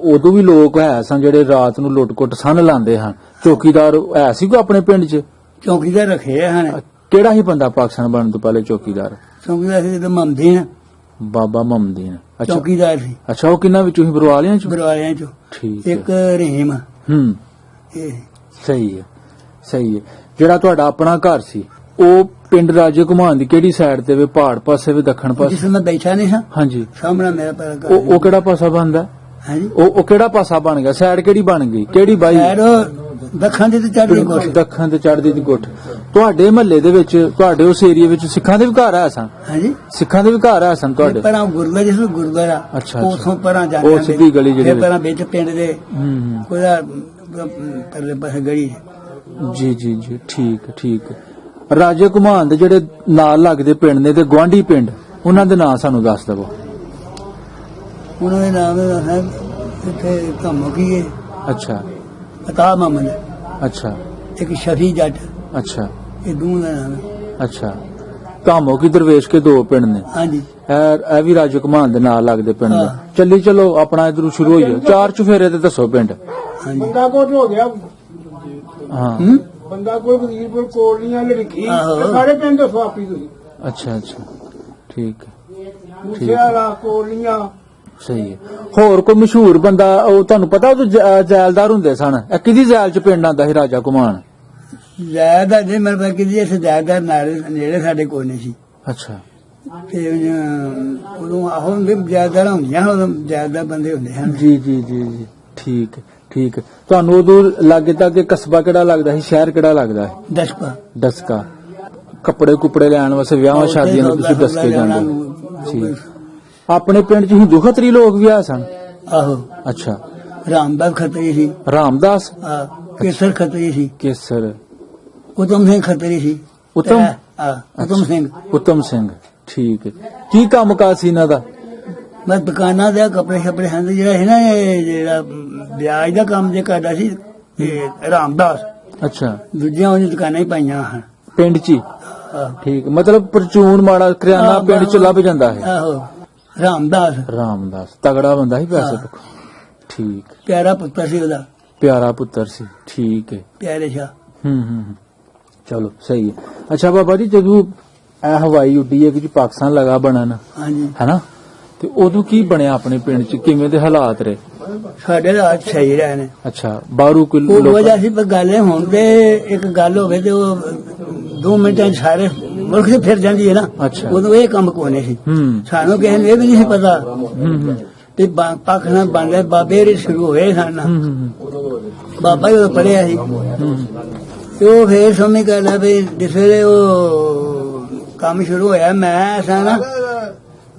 ਉਦੋਂ ਵੀ ਲੋਕ ਹੈ ਸਨ ਜਿਹੜੇ ਰਾਤ ਨੂੰ ਲੁੱਟ-ਕੁੱਟ ਸੰਨ ਲਾਉਂਦੇ ਹਨ। ਚੌਕੀਦਾਰ ਹੈ ਸੀ ਕੋਈ ਆਪਣੇ ਪਿੰਡ 'ਚ? ਚੌਕੀਦਾਰ ਰੱਖੇ ਹਨ। ਕਿਹੜਾ ਹੀ ਬੰਦਾ ਪਾਕਿਸਤਾਨ ਬਣਨ ਤੋਂ ਪਹਿਲੇ ਚੌਕੀਦਾਰ? ਚੌਕੀਦਾਰ ਸੀ ਮਮਦੀਨ, ਬਾਬਾ ਮਮਦੀਨ। ਅੱਛਾ, ਚੌਕੀਦਾਰ ਸੀ। ਅੱਛਾ, ਉਹ ਕਿੰਨਾ ਵਿੱਚੋਂ ਹੀ? ਬਰਵਾਲਿਆਂ ਚੋਂ? ਬਰਵਾਲਿਆਂ ਚੋਂ। ਠੀਕ, ਇੱਕ ਰਹੀਮ। ਇਹ ਸਹੀ ਹੈ, ਸਹੀ ਹੈ। ਜਿਹੜਾ ਤੁਹਾਡਾ ਆਪਣਾ ਘਰ ਸੀ ਉਹ ਪਿੰਡ ਰਾਜੇ ਘੁਮਾਨ ਦੀ ਕਿਹੜੀ ਸਾਈਡ ਤੇ ਵੇ? ਪਹਾੜ ਪਾਸੇ ਵੇ, ਦੱਖਣ ਪਾਸੇ? ਜਿਸ ਮੈਂ ਬੈਠਾ ਨਹੀਂ ਹਾਂ, ਹਾਂਜੀ, ਸਾਹਮਣੇ ਮੇਰਾ ਪਹਿਲਾ ਘਰ। ਉਹ ਕਿਹੜਾ ਪਾਸਾ ਬਣਦਾ? ਹਾਂਜੀ, ਉਹ ਕਿਹੜਾ ਪਾਸਾ ਬਣ ਗਿਆ? ਸਾਈਡ ਕਿਹੜੀ ਬਣ ਗਈ? ਕਿਹੜੀ ਬਾਈ? ਦੱਖਣ ਦੀ ਤੇ ਚੜ੍ਹਦੀ ਗੁੱਠ। ਦੱਖਣ ਤੇ ਚੜ੍ਹਦੀ ਦੀ ਗੁੱਠ। ਤੁਹਾਡੇ ਮਹੱਲੇ ਦੇ ਵਿੱਚ, ਤੁਹਾਡੇ ਉਸ ਏਰੀਆ ਵਿੱਚ ਸਿੱਖਾਂ ਦੇ ਵੀ ਘਰ ਆ ਸਨ? ਹਾਂਜੀ, ਸਿੱਖਾਂ ਦੇ ਵੀ ਘਰ ਆ ਸਨ ਤੁਹਾਡੇ? ਪਰਾਂ ਗੁਰਦੁਆਰਾ, ਜਿਸ ਨੂੰ ਗੁਰਦੁਆਰਾ, ਅੱਛਾ, ਉਥੋਂ ਪਰਾਂ ਜਾਂਦੇ, ਉਹ ਸਿੱਧੀ ਗਲੀ ਜਿਹੜੀ ਪਰਾਂ ਵਿੱਚ ਪਿੰਡ ਦੇ ਉਹਦਾ ਪਰਲੇ ਪਾਸੇ ਗਲੀ। ਜੀ ਜੀ ਜੀ, ਠੀਕ ਠੀਕ। ਰਾਜੇ ਘੁਮਾਨ ਦੇ ਜਿਹੜੇ ਨਾਲ ਲੱਗਦੇ ਪਿੰਡ ਨੇ ਤੇ ਗੁਆਂਢੀ ਪਿੰਡ, ਉਹਨਾਂ ਦੇ ਨਾਂ ਸਾਨੂੰ ਦੱਸ ਦਵੋ। ਉਹਨਾਂ ਦੇ ਨਾਮ ਹੈ ਇੱਥੇ ਕੰਮ ਕੀ ਹੈ? ਅੱਛਾ, ਅਤਾ ਮੁਹੰਮਦ। ਅੱਛਾ, ਇੱਕ ਸ਼ਫੀ ਜੱਟ। ਅੱਛਾ, ਇਹ ਦੋਵਾਂ ਦਾ ਨਾਮ ਹੈ। ਅੱਛਾ। ਧਾਮੋ ਕੀ ਦਰਵੇਸ਼ ਕੇ ਦੋ ਪਿੰਡ ਨੇ? ਹਾਂਜੀ, ਇਹ ਵੀ ਰਾਜੇ ਘੁਮਾਨ ਦੇ ਨਾਲ ਲੱਗਦੇ ਪਿੰਡ ਨੇ। ਹਾਂ। ਚੱਲੀ ਚਲੋ ਆਪਣਾ ਇਧਰੋਂ ਸ਼ੁਰੂ ਹੋਈਏ। ਚਾਰ ਚੁਫੇਰੇ ਤੇ ਦੱਸੋ ਪਿੰਡ। ਹਾਂਜੀ। ਬੰਦਾ ਕੋਟ ਹੋ ਗਿਆ, ਹਾਂ, ਬੰਦਾ ਕੋਈ ਵਜ਼ੀਰਪੁਰ ਕੋਲੀਆਂ ਲਿਖੀ, ਆਹੋ। ਸਾਰੇ ਪਿੰਡ ਦੱਸੋ ਆਪੀ ਤੁਸੀਂ। ਅੱਛਾ ਅੱਛਾ, ਠੀਕ ਹੈ, ਮੁਸਿਆਲਾ ਕੋਲੀਆਂ। ਸਹੀ ਹੈ। ਹੋਰ ਕੋਈ ਮਸ਼ਹੂਰ ਬੰਦਾ ਉਹ ਤੁਹਾਨੂੰ ਪਤਾ ਉਹ ਜ਼ੈਲਦਾਰ ਹੁੰਦੇ ਸਨ? ਇਹ ਕਿਹਦੀ ਜ਼ੈਲ ਚ ਪਿੰਡ ਆਂਦਾ ਸੀ ਰਾਜਾ ਘੁਮਾਨ? ਜ਼ਿਆਦਾ ਜੇ ਮੇਰੇ ਕੋਲ ਕਿਹਦੀ ਇਸ ਜ਼ਿਆਦਾ ਨੇੜੇ ਸਾਡੇ ਕੋਈ ਨਹੀਂ ਸੀ। ਅੱਛਾ, ਤੇ ਉਦੋਂ ਆਹੋ ਹੁੰਦੇ ਜ਼ਿਆਦਾ ਹੁੰਦੀਆਂ, ਉਦੋਂ ਜ਼ਿਆਦਾ ਬੰਦੇ ਹੁੰਦੇ ਹਨ। ਜੀ ਜੀ ਜੀ ਜੀ, ਠੀਕ ਠੀਕ। ਤੁਹਾਨੂੰ ਉਦੋਂ ਲਾਗੇ ਤੱਕ ਕਸਬਾ ਕਿਹੜਾ ਲੱਗਦਾ ਸੀ, ਸ਼ਹਿਰ ਕਿਹੜਾ ਲੱਗਦਾ ਸੀ? ਦਸਕਾ। ਦਸਕਾ। ਕੱਪੜੇ ਕੁਪੜੇ ਲੈਣ ਵਾਸਤੇ, ਵਿਆਹਾਂ ਸ਼ਾਦੀਆਂ ਨੂੰ ਤੁਸੀਂ ਦੱਸ ਕੇ ਜਾਂਦੇ? ਜੀ। ਆਪਣੇ ਪਿੰਡ ਚ ਹਿੰਦੂ ਖੱਤਰੀ ਲੋਕ ਵੀ ਆ ਸਨ? ਆਹੋ। ਅੱਛਾ, ਰਾਮਦਾਸ ਖੱਤਰੀ ਸੀ। ਰਾਮਦਾਸ? ਕੇਸਰ ਖੱਤਰੀ ਸੀ। ਕੇਸਰ। ਉਤਮ ਸਿੰਘ ਖੱਤਰੀ ਸੀ। ਉਤਮ? ਉਤਮ ਸਿੰਘ। ਉਤਮ ਸਿੰਘ, ਠੀਕ ਹੈ। ਕੀ ਕੰਮ ਕਾਜ ਸੀ ਇਹਨਾਂ ਦਾ? ਮੈਂ ਦੁਕਾਨਾਂ ਦੇ ਕੱਪੜੇ ਛੱਪੜੇ ਹਨ। ਜਿਹੜਾ ਹੈ ਨਾ ਇਹ ਜਿਹੜਾ ਵਿਆਜ ਦਾ ਕੰਮ ਜੇ ਕਰਦਾ ਸੀ ਰਾਮਦਾਸ। ਅੱਛਾ, ਦੂਜੀਆਂ ਉਹਨੇ ਦੁਕਾਨਾਂ ਹੀ ਪਾਈਆਂ ਹਨ ਪਿੰਡ ਚ ਹੀ? ਠੀਕ, ਮਤਲਬ ਪਰਚੂਨ ਮਾੜਾ ਕਰਿਆਨਾ ਪਿੰਡ ਚ ਲੱਭ ਜਾਂਦਾ ਹੈ? ਆਹੋ, ਰਾਮਦਾਸ। ਰਾਮਦਾਸ ਤਗੜਾ ਬੰਦਾ ਸੀ ਪੈਸੇ ਪੱਖੋਂ। ਠੀਕ, ਪਿਆਰਾ ਪੁੱਤਰ ਸੀ ਉਹਦਾ। ਪਿਆਰਾ ਪੁੱਤਰ ਸੀ, ਠੀਕ ਹੈ। ਪਿਆਰੇ ਸ਼ਾਹ। ਚਲੋ ਸਹੀ ਹੈ। ਅੱਛਾ ਬਾਬਾ ਜੀ, ਜਦੋਂ ਇਹ ਹਵਾਈ ਉੱਡੀ ਹੈ ਕਿ ਪਾਕਿਸਤਾਨ ਲਗਾ ਬਣਨ, ਹਾਂਜੀ, ਹੈਨਾ, ਤੇ ਉਦੋਂ ਕੀ ਬਣਿਆ ਆਪਣੇ ਪਿੰਡ ਚ? ਕਿਵੇਂ ਦੇ ਹਾਲਾਤ ਰਹੇ? ਸਾਡੇ ਦਾ ਸਹੀ ਰਹੇ ਨੇ। ਅੱਛਾ, ਬਾਹਰੋਂ ਕੋਈ ਉਹ ਵਜ੍ਹਾ ਸੀ ਪਰ ਗੱਲ ਹੁਣ ਤੇ ਇੱਕ ਗੱਲ ਹੋਵੇ ਤੇ ਉਹ 2 ਮਿੰਟਾਂ 'ਚ ਸਾਰੇ ਮੁਲਕ ਤੇ ਫਿਰ ਜਾਂਦੀ ਹੈ ਨਾ। ਅੱਛਾ। ਉਦੋਂ ਇਹ ਕੰਮ ਕੋਨੇ ਸੀ, ਸਾਨੂੰ ਕਿਸੇ ਨੂੰ ਇਹ ਵੀ ਨਹੀਂ ਸੀ ਪਤਾ ਵੀ ਪੱਖ ਨਾਲ ਬਣ ਰਿਹਾ। ਬਾਬੇ ਦੇ ਸ਼ੁਰੂ ਹੋਏ ਸਨ, ਬਾਬਾ ਹੀ ਉਦੋਂ ਪੜਿਆ ਸੀ ਤੇ ਉਹ ਫੇਰ ਸਮਝ ਕਰ ਲਿਆ ਵੀ ਜਿਸ ਵੇਲੇ ਉਹ ਕੰਮ ਸ਼ੁਰੂ ਹੋਇਆ ਮੈਂ ਐਸਾ ਨਾ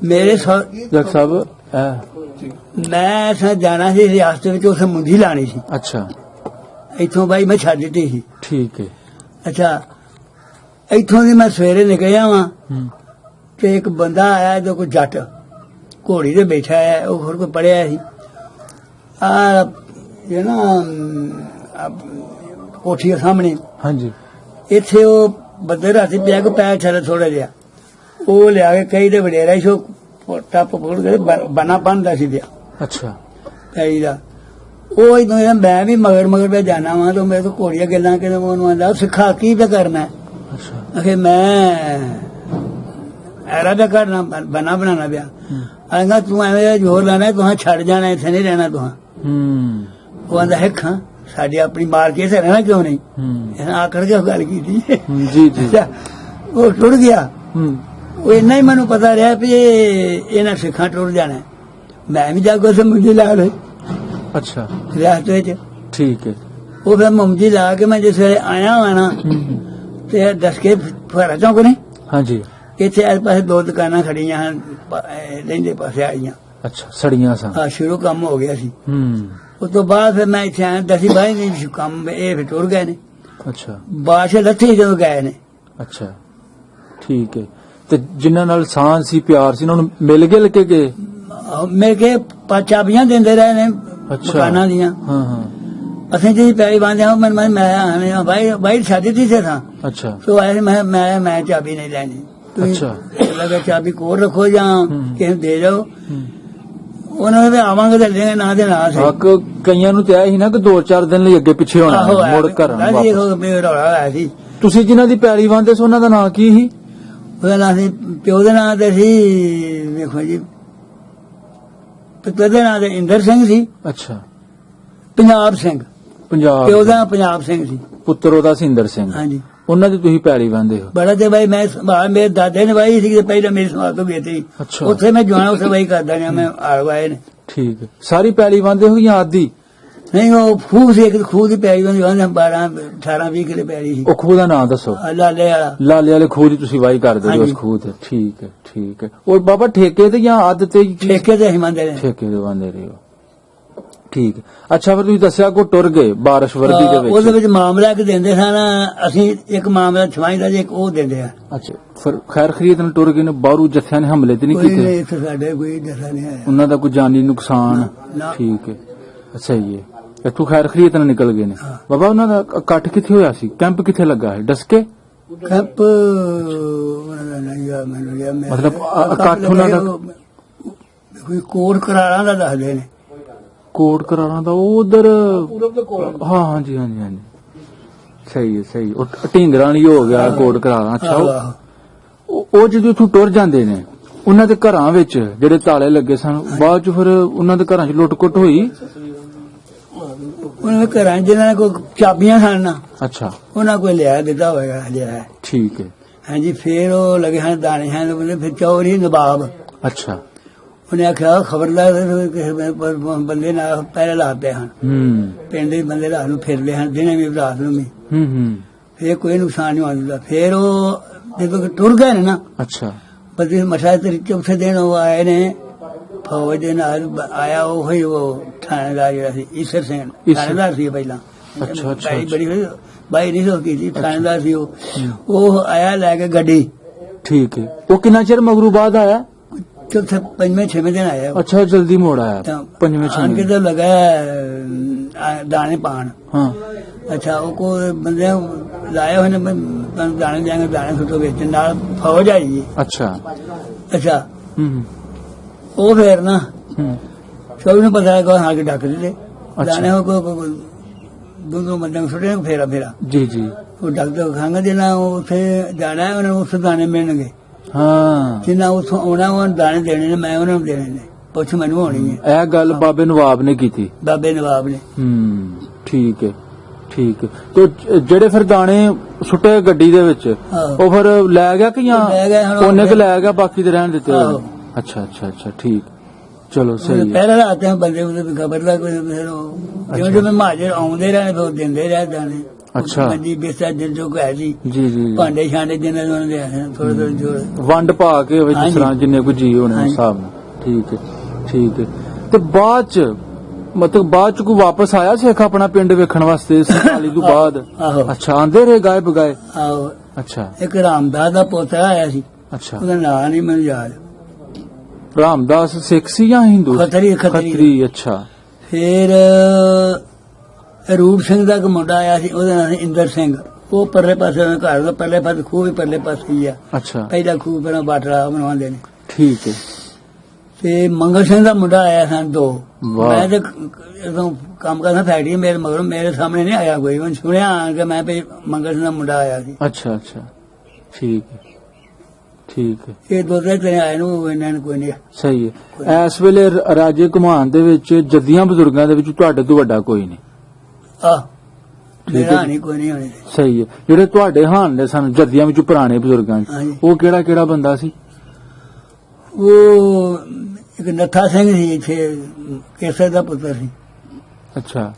ਮੇਰੇ ਡਾਕਟਰ ਸਾਹਿਬ ਮੈਂ ਐਸਾ ਜਾਣਾ ਸੀ ਰਿਆਸਤ ਵਿੱਚ, ਉਸ ਮੁੰਦੀ ਲਾਣੀ ਸੀ। ਅੱਛਾ ਇੱਥੋਂ ਬਾਈ ਮੈਂ ਛੱਡ ਦਿੱਤੀ ਸੀ। ਠੀਕ ਹੈ। ਅੱਛਾ, ਇੱਥੋਂ ਦੀ ਮੈਂ ਸਵੇਰੇ ਨਿਕਲਿਆ ਵਾਂ ਤੇ ਇੱਕ ਬੰਦਾ ਆਇਆ ਜੋ ਕੋਈ ਜੱਟ ਘੋੜੀ ਤੇ ਬੈਠਾ ਹੈ, ਉਹ ਹੋਰ ਕੋਈ ਪੜਿਆ ਸੀ ਆ ਇਹ ਨਾ ਕੋਠੀ ਦੇ ਸਾਹਮਣੇ। ਹਾਂਜੀ। ਇੱਥੇ ਉਹ ਬੰਦੇ ਰਾਤੀ ਪਿਆ ਕੋ ਪੈਰ ਛੱਡ ਥੋੜਾ ਜਿਹਾ, ਉਹ ਲਿਆ ਕੇ ਕਈ ਦੇ ਵਡੇਰਾ ਸੀ, ਉਹ ਟੱਪ ਫੋੜ ਕੇ ਬਣਾ ਬੰਨਦਾ ਸੀ ਪਿਆ ਅੱਛਾ। ਕਈ ਦਾ ਉਹ ਇਦੋਂ ਮੈਂ ਵੀ ਮਗਰ ਪੈ ਜਾਣਾ ਵਾ, ਤਾਂ ਮੇਰੇ ਤੋਂ ਘੋੜੀਆਂ ਗੱਲਾਂ ਕਿ ਉਹਨੂੰ ਆਂਦਾ ਸਿੱਖਾ ਕੀ ਤੇ ਕਰਨਾ। ਅੱਛਾ। ਅਖੇ ਮੈਂ ਐਰਾ ਦਾ ਕਰਨਾ ਬਣਾ ਬਣਾਣਾ ਪਿਆ। ਆਂਗਾ ਤੂੰ ਐਵੇਂ ਜ਼ੋਰ ਲਾਣਾ, ਤੁਹਾਂ ਛੱਡ ਜਾਣਾ, ਇੱਥੇ ਨਹੀਂ ਰਹਿਣਾ ਤੁਹਾਂ। ਉਹ ਆਂਦਾ ਹੈ ਖਾਂ ਸਾਡੀ ਆਪਣੀ ਮਾਰ ਕੇ ਇੱਥੇ ਰਹਿਣਾ ਕਿਉਂ ਨਹੀਂ। ਇਹਨਾਂ ਆਕੜ ਕੇ ਗੱਲ ਕੀਤੀ ਜੀ ਜੀ। ਉਹ ਟੁੱਟ ਗਿਆ। ਉਹ ਇੰਨਾ ਹੀ ਮੈਨੂੰ ਪਤਾ ਰਿਹਾ ਵੀ ਇਹਨਾਂ ਸਿੱਖਾਂ ਟੁੱਟ ਜਾਣਾ। ਮੈਂ ਵੀ ਜਾ ਕੇ ਉਸ ਮੁੰਡੀ ਲਾ ਲਈ। ਅੱਛਾ। ਰਿਆਸਤ ਵਿੱਚ। ਠੀਕ ਹੈ। ਉਹ ਫਿਰ ਮੁੰਡੀ ਲਾ ਕੇ ਮੈਂ ਜਿਸ ਵੇਲੇ ਆਇਆ ਵਾ ਨਾ ਤੇ ਦੱਸ ਕੇ ਫੁਹਾਰਾ ਚੌਂਕ ਨੇ। ਹਾਂਜੀ। ਇੱਥੇ ਇਸ ਪਾਸੇ ਦੋ ਦੁਕਾਨਾਂ ਖੜੀਆਂ ਹਨ, ਲਹਿੰਦੇ ਪਾਸੇ ਆਈਆਂ। ਅੱਛਾ, ਸੜੀਆਂ ਸਨ। ਹਾਂ, ਸ਼ੁਰੂ ਕੰਮ ਹੋ ਗਿਆ ਸੀ। ਉਸ ਤੋਂ ਬਾਅਦ ਫਿਰ ਮੈਂ ਇੱਥੇ ਆਇਆ, ਦਸੀ ਬਾਈ ਨਹੀਂ ਕੰਮ ਇਹ ਫਿਰ ਟੁਰ ਗਏ ਨੇ। ਅੱਛਾ। ਬਾਦਸ਼ਾਹ ਲੱਥੀ ਜਦੋਂ ਗਏ ਨੇ। ਅੱਛਾ, ਠੀਕ ਹੈ। ਤੇ ਜਿਨ੍ਹਾਂ ਨਾਲ ਸਾਂਝ ਸੀ, ਪਿਆਰ ਸੀ, ਉਹਨਾਂ ਨੂੰ ਮਿਲ ਕੇ ਗਏ। ਮਿਲ ਕੇ ਚਾਬੀਆਂ ਦਿੰਦੇ ਰਹੇ ਨੇ ਦੁਕਾਨਾਂ ਦੀਆਂ। ਹਾਂ। ਅਸੀਂ ਜੀ ਪੈਰੀ ਬਾਂਧਿਆ ਮੈਂ ਬਾਈ ਸ਼ਾਦੀ ਦੀ ਸੇ ਥਾ। ਅੱਛਾ। तो आए मैं चाबी नहीं लेनी। अच्छा। लगा चाबी कोर रखो या किसी दे जाओ। उन्होंने भी आवांगे तो लेंगे ना दे ना से। ਕਈਆਂ ਨੂੰ ਤੇ ਆਇਆ ਸੀ ਨਾ ਕਿ 2-4 ਦਿਨ ਲਈ ਅੱਗੇ ਪਿੱਛੇ ਹੋਣਾ, ਮੁੜ ਘਰ ਰੌਲਾ ਸੀ। ਤੁਸੀਂ ਜਿਨ੍ਹਾਂ ਦੀ ਪੈਲੀ ਵਾਂਦੇ ਸੀ ਉਹਨਾਂ ਦਾ ਨਾਂ ਕੀ ਸੀ? ਉਹਦਾ ਨਾਂ ਸੀ, ਪਿਓ ਦੇ ਨਾਂ ਤੇ ਸੀ, ਵੇਖੋ ਜੀ, ਪਿਓ ਦੇ ਨਾਂ ਤੇ ਇੰਦਰ ਸਿੰਘ ਸੀ। ਅੱਛਾ। ਪੰਜਾਬ ਸਿੰਘ। ਪੰਜਾਬ। ਪਿਓ ਦਾ ਪੰਜਾਬ ਸਿੰਘ ਸੀ, ਪੁੱਤਰ ਉਹਦਾ ਸਿੰਦਰ ਸਿੰਘ। ਹਾਂਜੀ। ਉਹਨਾਂ ਦੀ ਤੁਸੀਂ ਪੈਲੀ ਵਾਂਦੇ ਹੋ? ਬੜਾ ਤੇ ਬਾਈ ਮੈਂ ਮੇਰੇ ਦਾਦੇ ਨੇ ਵਾਈ ਸੀ, ਪਹਿਲਾਂ ਮੇਰੀ ਸਮਾਧ ਤੋਂ ਗਈ। ਅੱਛਾ। ਉੱਥੇ ਮੈਂ ਜਾਣਾ, ਉੱਥੇ ਬਾਈ ਕਰਦਾ ਰਿਹਾ ਮੈਂ ਆਲਵਾਏ ਨੇ। ਠੀਕ ਹੈ। ਸਾਰੀ ਪੈਲੀ ਵਾਂਦੇ ਹੋ ਜਾਂ ਆਦੀ? ਨਹੀਂ, ਉਹ ਖੂਹ ਸੀ, ਇੱਕ ਖੂਹ ਦੀ ਪੈਲੀ ਵਾਂਦੀ 12-18-20 ਕਿਲੇ ਪੈਲੀ ਸੀ। ਉਹ ਖੂਹ ਦਾ ਨਾਂ ਦੱਸੋ। ਲਾਲੇ ਵਾਲਾ। ਲਾਲੇ ਵਾਲੇ ਖੂਹ ਦੀ ਤੁਸੀਂ ਵਾਈ ਕਰਦੇ ਹੋ ਉਸ ਖੂਹ ਤੇ? ਠੀਕ ਹੈ, ਠੀਕ ਹੈ। ਉਹ ਬਾਬਾ ਠੇਕੇ ਤੇ ਜਾਂ ਆਦ ਤੇ? ਠੇਕੇ ਤੇ ਹੀ ਮੰਨਦੇ ਨੇ। ਠੇਕੇ ਤੇ ਵਾਂਦੇ ਰਹੇ ਹੋ, ਠੀਕ। ਅੱਛਾ, ਫਿਰ ਤੁਸੀਂ ਦੱਸਿਆ ਕੋ ਟੁਰ ਗਏ ਬਾਰਿਸ਼ ਵਰਦੀ ਦੇ ਵਿੱਚ। ਉਹਦੇ ਵਿੱਚ ਮਾਮਲਾ ਇੱਕ ਦਿੰਦੇ ਸਨ, ਅਸੀਂ ਇੱਕ ਮਾਮਲਾ ਛਵਾਈ ਦਾ, ਇੱਕ ਉਹ ਦਿੰਦੇ ਆ। ਅੱਛਾ, ਫਿਰ ਖੈਰ ਖਰੀਦ ਨਾਲ ਟੁਰ ਗਏ ਨੇ, ਬਾਹਰੋਂ ਜੱਥਿਆਂ ਨੇ ਹਮਲੇ ਤੇ ਨਹੀਂ ਕੋਈ ਕੀਤੇ? ਨਹੀਂ, ਇੱਥੇ ਸਾਡੇ ਕੋਈ ਜੱਥਾ ਨਹੀਂ ਆਇਆ। ਉਹਨਾਂ ਦਾ ਕੋਈ ਜਾਨੀ ਨੁਕਸਾਨ? ਨਾ। ਠੀਕ ਹੈ, ਸਹੀ ਹੈ। ਇੱਥੋਂ ਖੈਰ ਖਰੀਦ ਨਾਲ ਨਿਕਲ ਗਏ ਨੇ। ਬਾਬਾ, ਉਹਨਾਂ ਦਾ ਇਕੱਠ ਕਿੱਥੇ ਹੋਇਆ ਸੀ? ਕੈਂਪ ਕਿੱਥੇ ਲੱਗਾ ਹੈ? ਡਸਕੇ? ਕੈਂਪ ਮਤਲਬ ਇਕੱਠ ਉਹਨਾਂ ਦਾ ਕੋਈ ਕੋਟ ਕਰਾਰਾਂ ਦਾ ਦੱਸਦੇ ਨੇ। ਕੋਟ ਕਰਾਰਾਂ ਦਾ ਉਹ ਉਧਰ? ਪੂਰਬ ਦੇ ਕੋਲ। ਹਾਂ, ਹਾਂਜੀ ਹਾਂਜੀ ਹਾਂਜੀ, ਸਹੀ ਹੈ, ਸਹੀ। ਉਹ ਢਿੰਗਰਾਂ ਵਾਲੀ ਹੋ ਗਿਆ ਕੋਟ ਕਰਾਰਾਂ। ਅੱਛਾ, ਉਹ ਜਦੋਂ ਇੱਥੋਂ ਟੁਰ ਜਾਂਦੇ ਨੇ, ਉਹਨਾਂ ਦੇ ਘਰਾਂ ਵਿੱਚ ਜਿਹੜੇ ਤਾਲੇ ਲੱਗੇ ਸਨ, ਬਾਅਦ ਚ ਫਿਰ ਉਹਨਾਂ ਦੇ ਘਰਾਂ ਚ ਲੁੱਟ-ਕੁੱਟ ਹੋਈ? ਉਹਨਾਂ ਦੇ ਘਰਾਂ ਜਿਹਨਾਂ ਨੇ ਕੋਈ ਚਾਬੀਆਂ ਸਨ ਨਾ, ਅੱਛਾ, ਉਹਨਾਂ ਕੋਈ ਲਿਆ ਦਿੱਤਾ ਹੋਏਗਾ, ਲਿਆ। ਠੀਕ ਹੈ। ਹਾਂਜੀ। ਫੇਰ ਉਹ ਲੱਗੇ ਹਨ ਦਾਣੇ ਹਨ, ਫਿਰ ਚੌਧਰੀ ਨਵਾਬ। ਅੱਛਾ। ਉਹਨੇ ਆਖਿਆ ਖਬਰਦਾਰ ਕਿਸੇ ਬੰਦੇ ਨਾਲ ਪਹਿਲੇ ਲਾ ਪਏ ਹਨ। ਪਿੰਡ ਦੇ ਬੰਦੇ ਰਾਤ ਨੂੰ ਫਿਰਦੇ ਹਨ, ਦਿਨੇ ਵੀ ਰਾਤ ਨੂੰ ਵੀ। ਫੇਰ ਕੋਈ ਨੁਕਸਾਨ ਨਹੀਂ ਆਉਂਦਾ। ਫੇਰ ਉਹ ਜਦੋਂ ਟੁਰ ਗਏ ਨੇ ਨਾ। ਅੱਛਾ। ਬਦੀ ਮਸ਼ਾਇਦ ਚੌਥੇ ਦਿਨ ਉਹ ਆਏ ਨੇ, ਫੌਜ ਦੇ ਨਾਲ ਆਇਆ। ਉਹ ਥਾਣੇਦਾਰ ਜਿਹੜਾ ਸੀ, ਈਸਰ ਸਿੰਘ ਥਾਣੇਦਾਰ ਸੀ ਪਹਿਲਾਂ। ਅੱਛਾ। ਬੜੀ ਬਾਈ ਨਹੀਂ ਹੋ ਕੀਤੀ, ਥਾਣੇਦਾਰ ਸੀ ਉਹ ਆਇਆ ਲੈ ਕੇ ਗੱਡੀ। ਠੀਕ ਹੈ। ਉਹ ਕਿੰਨਾ ਚਿਰ ਮਗਰੋਂ ਬਾਅਦ ਆਇਆ? ਚੌਥੇ 5ਵੇਂ-6ਵੇਂ ਦਿਨ ਆਇਆ। ਅੱਛਾ, ਜਲਦੀ ਮੋੜ ਆਇਆ 5ਵੇਂ-6ਵੇਂ। ਕਿਤੇ ਲਗਾ ਦਾਣੇ ਪਾਣ। ਹਾਂ। ਅੱਛਾ, ਉਹ ਕੋਈ ਬੰਦੇ ਲਾਏ ਹੋਏ ਨੇ, ਦਾਣੇ ਜਾਏंगे, ਦਾਣੇ ਸੁੱਟੋ ਵਿੱਚ, ਨਾਲ ਫੌਜ ਆਈ। ਅੱਛਾ। ਅੱਛਾ। ਉਹ ਫੇਰ ਨਾ ਸਭ ਨੂੰ ਪਤਾ ਹੈ ਹਾਂ ਕਿ ਡੱਕ ਦਿੱਤੇ ਦਾਣੇ। ਉਹ ਦੋ ਬੰਦੇ ਨੂੰ ਸੁੱਟੇ ਫੇਰਾ ਜੀ ਜੀ। ਉਹ ਡਾਕਟਰ ਖਾਂਗਾ ਜਿਹਨਾਂ ਉੱਥੇ ਜਾਣਾ ਹੈ, ਉਹਨਾਂ ਨੂੰ ਉਸ ਦਾਣੇ ਮਿਲਣਗੇ। ਹਾਂ। ਜਿੰਨਾ ਉੱਥੋਂ ਆਉਣਾ ਉਹ ਦਾਣੇ ਦੇਣੇ ਨੇ, ਮੈਂ ਉਹਨਾਂ ਨੂੰ ਦੇਣੇ ਨੇ। ਪੁੱਛ ਮੈਨੂੰ ਹੋਣੀ ਹੈ। ਇਹ ਗੱਲ ਬਾਬੇ ਨਵਾਬ ਨੇ ਕੀਤੀ? ਬਾਬੇ ਨਵਾਬ ਨੇ। ਠੀਕ ਹੈ, ਠੀਕ ਹੈ। ਤੇ ਜਿਹੜੇ ਫਿਰ ਦਾਣੇ ਸੁੱਟੇ ਗੱਡੀ ਦੇ ਵਿੱਚ ਉਹ ਫਿਰ ਲੈ ਗਿਆ ਕਿ ਜਾਂ ਲੈ ਗਿਆ, ਹੁਣ ਉਹਨੇ ਕਿ ਲੈ ਗਿਆ ਬਾਕੀ ਤੇ ਰਹਿਣ ਦਿੱਤੇ ਆਹੋ। ਅੱਛਾ ਅੱਛਾ ਅੱਛਾ ਠੀਕ, ਚਲੋ ਸਹੀ ਹੈ। ਪਹਿਲਾਂ ਰਾਤ ਨੂੰ ਬੰਦੇ ਉਹਦੇ ਖਬਰ ਲੱਗ ਕੋਈ ਜਿਵੇਂ ਜਿਵੇਂ ਮਹਾਜਰ ਆਉਂਦੇ ਰਹੇ ਫਿਰ ਦਿੰਦੇ ਰਹੇ ਦਾਣੇ। ਅੱਛਾ। ਹਾਂਜੀ ਬਿਸਾ ਜਿੰਨ ਜੋ ਹੈ ਜੀ ਜੀ ਜੀ ਭਾਂਡੇ ਛਾਂਡੇ ਜਿੰਨਾਂ ਨੂੰ ਦੇ ਥੋੜੇ ਥੋੜੇ ਜੋੜ ਵੰਡ ਪਾ ਕੇ ਹੋਵੇ ਜਿਸ ਹਾਂਜੀ। ਤਰ੍ਹਾਂ ਜਿੰਨੇ ਕੋਈ ਜੀ ਹੋਣੇ ਉਸ ਹਾਂਜੀ। ਹਿਸਾਬ ਨਾਲ। ਠੀਕ ਹੈ ਠੀਕ ਹੈ। ਤੇ ਬਾਅਦ ਚ ਮਤਲਬ ਬਾਅਦ ਚ ਕੋਈ ਵਾਪਸ ਆਇਆ ਸਿੱਖ ਆਪਣਾ ਪਿੰਡ ਵੇਖਣ ਵਾਸਤੇ 47 ਤੋਂ ਬਾਅਦ? ਆਹੋ ਅੱਛਾ ਆਂਦੇ ਰਹੇ ਗਾਏ ਬਗਾਏ? ਆਹੋ। ਅੱਛਾ ਇੱਕ ਰਾਮਦਾਸ ਦਾ ਪੋਤਰਾ ਆਇਆ ਸੀ, ਅੱਛਾ। ਉਹਦਾ ਨਾਂ ਨਹੀਂ ਮੈਨੂੰ ਯਾਦ। ਰਾਮਦਾਸ ਸਿੱਖ ਸੀ ਜਾਂ ਹਿੰਦੂ? ਖੱਤਰੀ। ਖੱਤਰੀ। ਅੱਛਾ ਫਿਰ ਰੂਪ ਸਿੰਘ ਦਾ ਇੱਕ ਮੁੰਡਾ ਆਇਆ ਸੀ, ਉਹਦਾ ਨਾਂ ਸੀ ਇੰਦਰ ਸਿੰਘ। ਉਹ ਪਰਲੇ ਪਾਸੇ ਉਹਦੇ ਘਰ ਦਾ ਪਰਲੇ ਪਾਸੇ ਖੂਹ ਵੀ ਪਰਲੇ ਪਾਸੇ ਹੀ ਆ। ਅੱਛਾ ਪਹਿਲਾ ਖੂਹ ਪਹਿਲਾਂ ਬਾਟਲਾ ਬਣਵਾਉਂਦੇ ਨੇ। ਠੀਕ ਹੈ। ਤੇ ਮੰਗਲ ਸਿੰਘ ਦਾ ਮੁੰਡਾ ਆਇਆ ਸਨ ਦੋ। ਵਾਹ। ਮੈਂ ਤੇ ਜਦੋਂ ਕੰਮ ਕਰਦਾ ਫੈਕਟਰੀ ਮੇਰੇ ਮਗਰੋਂ ਮੇਰੇ ਸਾਹਮਣੇ ਨਹੀਂ ਆਇਆ ਕੋਈ, ਉਹਨੇ ਸੁਣਿਆ ਆਣ ਕੇ ਮੈਂ ਵੀ ਮੰਗਲ ਸਿੰਘ ਦਾ ਮੁੰਡਾ ਆਇਆ ਸੀ। ਅੱਛਾ ਅੱਛਾ ਠੀਕ ਹੈ ਠੀਕ ਹੈ ਇਹ ਦੋ ਤਿੰਨ ਆਏ ਨੂੰ ਇਹਨਾਂ ਨੂੰ ਕੋਈ ਨਹੀਂ। ਸਹੀ ਹੈ। ਇਸ ਵੇਲੇ ਰਾਜੇ ਘੁਮਾਨ ਦੇ ਵਿੱਚ ਜੱਦੀਆਂ ਬਜ਼ੁਰਗਾਂ ਦੇ ਵਿੱਚ ਤੁਹਾਡੇ ਤੋਂ ਵੱਡਾ ਕੋਈ ਨਹੀਂ? ਆਹ ਮੇਰਾ ਨਹੀਂ ਕੋਈ ਨਹੀਂ ਹੋਣੇ। ਸਹੀ ਹੈ। ਜਿਹੜੇ ਤੁਹਾਡੇ ਹਾਨ ਦੇ ਸਨ ਜੱਦੀਆਂ ਵਿੱਚ ਪੁਰਾਣੇ ਬਜ਼ੁਰਗਾਂ 'ਚ, ਹਾਂਜੀ। ਉਹ ਕਿਹੜਾ ਕਿਹੜਾ ਬੰਦਾ ਸੀ? ਉਹ ਇੱਕ ਨੱਥਾ ਸਿੰਘ ਸੀ, ਇੱਥੇ ਕੇਸਰ ਦਾ ਪੁੱਤਰ ਸੀ, ਅੱਛਾ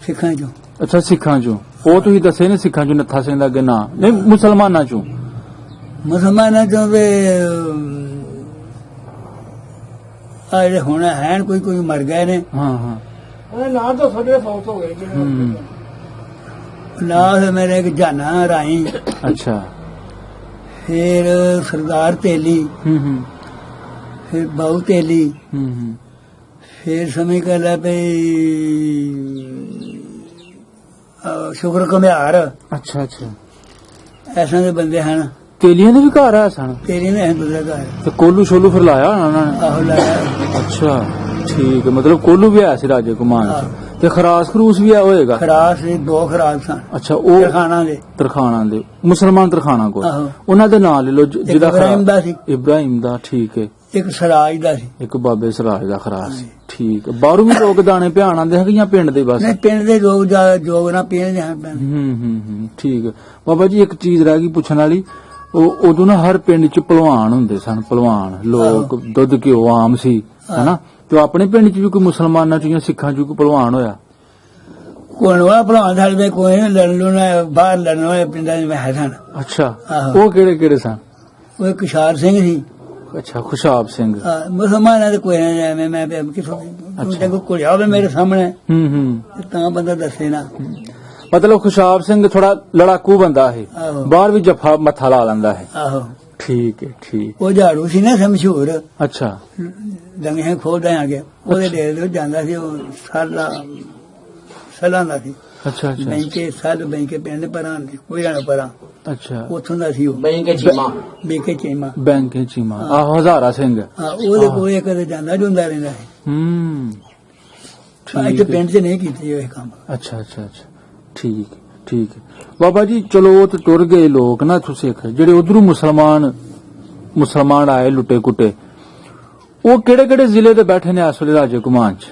ਸਿੱਖਾਂ ਚੋਂ। ਅੱਛਾ ਸਿੱਖਾਂ ਚੋਂ। ਉਹ ਤੁਸੀਂ ਦੱਸੇ ਨੇ ਸਿੱਖਾਂ ਚੋਂ ਨੱਥਾ ਸਿੰਘ ਦਾ ਅੱਗੇ ਨਾਂ ਨਹੀਂ, ਮੁਸਲਮਾਨਾਂ ਚੋਂ? ਮੁਸਲਮਾਨਾਂ ਚੋਂ ਵੀ ਆ ਜਿਹੜੇ ਹੁਣ ਹੈ ਕੋਈ ਕੋਈ ਮਰ ਗਏ ਨੇ। ਹਾਂ ਹਾਂ ਉਹਨੇ ਨਾਂ ਤਾਂ ਸਾਡੇ ਫੌਤ ਹੋ ਗਏ ਜਿਹਨੇ ਹੂੰ। ਨਾਲ ਮੇਰੇ ਇੱਕ ਜਾਨਾ ਰਾਈ, ਅੱਛਾ ਫਿਰ ਸਰਦਾਰ ਤੇਲੀ, ਹੂੰ ਹੂੰ ਫਿਰ ਬਾਊ ਤੇਲੀ, ਹੂੰ ਫਿਰ ਸਮਝ ਕਰ ਲੈ ਪਈ ਸ਼ੁਕਰ ਘੁਮਿਆਰ। ਅੱਛਾ ਅੱਛਾ। ਐਸਾਂ ਦੇ ਬੰਦੇ ਹਨ। ਤੇਲੀਆਂ ਦੇ ਵੀ ਘਰ ਆ ਸਨ? ਤੇਰੀ ਨੇ ਦੂਜਾ ਘਰ ਤੇ ਕੋਲੂ ਸ਼ੋਲੂ ਫਿਰ ਲਾਇਆ ਹੋਣਾ ਉਹਨਾਂ ਨੇ? ਆਹੋ ਲਾਇਆ। ਅੱਛਾ ਠੀਕ ਹੈ। ਮਤਲਬ ਕੋਲੂ ਵੀ ਆਇਆ ਸੀ ਰਾਜੇ ਘੁਮਾਨ ਹਾਂ। ਚ। ਤੇ ਖਰਾਸ ਖਰੂਸ ਵੀ ਆ ਹੋਏਗਾ? ਖਰਾਸ ਸੀ, ਦੋ ਖਰਾਸ ਸਨ ਅੱਛਾ ਉਹ ਖਾਣਾ ਦੇ। ਤਰਖਾਣਾ ਦੇ ਮੁਸਲਮਾਨ ਤਰਖਾਣਾ ਕੋਲ। ਆਹੋ। ਉਹਨਾਂ ਦੇ ਨਾਂ ਲੈ ਲਓ ਜਿਹਦਾ ਇਬਰਾਹਿਮ ਦਾ ਸੀ, ਇਬਰਾਹਿਮ ਦਾ। ਠੀਕ ਹੈ। ਇੱਕ ਸਰਾਜ ਦਾ ਸੀ। ਇੱਕ ਬਾਬੇ ਸਰਾਜ ਦਾ ਖਰਾਸ ਸੀ। ਠੀਕ ਹੈ। ਬਾਹਰੋਂ ਵੀ ਲੋਕ ਦਾਣੇ ਭਿਆਣ ਆਉਂਦੇ ਹੈ ਕਿ ਜਾਂ ਪਿੰਡ ਦੇ ਬਸ? ਨਹੀਂ ਪਿੰਡ ਦੇ ਲੋਕ ਜ਼ਿਆਦਾ ਜੋਗ ਨਾ ਪੀਣ ਜਾਣ ਪੈਣ। ਠੀਕ ਹੈ। ਬਾਬਾ ਜੀ ਇੱਕ ਚੀਜ਼ ਰਹਿ ਗਈ ਪੁੱਛਣ ਵਾਲੀ। ਉਹ ਉਦੋਂ ਨਾ ਹਰ ਪਿੰਡ ਚ ਭਲਵਾਨ ਹੁੰਦੇ ਸਨ, ਭਲਵਾਨ ਲੋਕ। ਦੁੱਧ ਘਿਓ ਆਮ ਸੀ ਹਨਾ। ਤੇ ਆਪਣੇ ਪਿੰਡ ਚ ਵੀ ਕੋਈ ਮੁਸਲਮਾਨਾਂ ਚ ਜਾਂ ਸਿੱਖਾਂ ਚ ਕੋਈ ਭਲਵਾਨ ਹੋਇਆ? ਕੋਣ ਵਾ ਭਲਵਾਨ ਸਾਡੇ ਦੇ ਕੋਈ ਨਹੀਂ, ਲੜਨ ਲੁਣਾ ਬਾਹਰ ਲੜਨ ਵਾਲੇ ਪਿੰਡਾਂ ਚ ਹੈ ਸਨ। ਅੱਛਾ ਆਹੋ। ਉਹ ਕਿਹੜੇ ਕਿਹੜੇ ਸਨ? ਉਹ ਇੱਕ ਕਿਸ਼ਾਰ ਸਿੰਘ ਸੀ। ਅੱਛਾ ਖੁਸ਼ਾਬ ਸਿੰਘ। ਮੁਸਲਮਾਨਾਂ ਦੇ ਕੋਈ ਨਹੀਂ ਐਵੇਂ ਮੈਂ ਕਿਥੋਂ ਤੂੰ ਕੋਲਿਆ ਹੋਵੇ ਮੇਰੇ ਸਾਹਮਣੇ ਹੂੰ ਤਾਂ ਬੰਦਾ ਦੱਸੇ ਨਾ। ਮਤਲਬ ਖੁਸ਼ਾਬ ਸਿੰਘ ਥੋੜਾ ਲੜਾਕੂ ਬੰਦਾ ਹੈ, ਆਹੋ। ਬਾਹਰ ਵੀ ਜੱਫਾ ਮੱਥਾ ਲਾ ਲੈਂਦਾ ਹੈ। ਆਹੋ ਠੀਕ ਹੈ ਠੀਕ। ਉਹ ਝਾੜੂ ਸੀ ਨਾ ਮਸ਼ਹੂਰ, ਅੱਛਾ ਦੰਗੇ ਖੋਲਦਾ ਆ ਗਿਆ ਉਹਦੇ ਡੇਰੇ ਤੋਂ ਜਾਂਦਾ ਸੀ। ਉਹ ਸਾਲਾਂ ਦਾ ਸੀ। ਅੱਛਾ ਅੱਛਾ ਬੈਂਕੇ ਸਾਲ ਬੈਂਕੇ ਪਿੰਡ ਪਰਾਂ ਕੋਈ ਨਾ ਪਰਾਂ ਅੱਛਾ। ਉੱਥੋਂ ਦਾ ਸੀ ਉਹ ਬਈ ਕੇ ਚੀਮਾ ਬੇਕੇ ਚੀਮਾ। ਬੈਂਕ ਚੀਮਾ ਆਹੋ ਹਜ਼ਾਰਾ ਸਿੰਘ। ਉਹਦੇ ਕੋਲ ਕਦੇ ਜਾਂਦਾ ਜੁੰਦਾ ਰਹਿੰਦਾ ਸੀ। ਠੀਕ ਇੱਥੇ ਪਿੰਡ 'ਚ ਨਹੀਂ ਕੀਤੀ ਇਹ ਕੰਮ। ਅੱਛਾ ਅੱਛਾ ਅੱਛਾ ਠੀਕ ਠੀਕ ਹੈ। ਬਾਬਾ ਜੀ ਚਲੋ ਉਹ ਤੇ ਟੁਰ ਗਏ ਲੋਕ ਨਾ ਇੱਥੋਂ ਸਿੱਖ, ਜਿਹੜੇ ਉਧਰੋਂ ਮੁਸਲਮਾਨ ਆਏ ਲੁੱਟੇ ਕੁੱਟੇ, ਉਹ ਕਿਹੜੇ ਕਿਹੜੇ ਜ਼ਿਲ੍ਹੇ ਦੇ ਬੈਠੇ ਨੇ ਇਸ ਵੇਲੇ ਰਾਜੇ ਘੁਮਾਨ ਚ?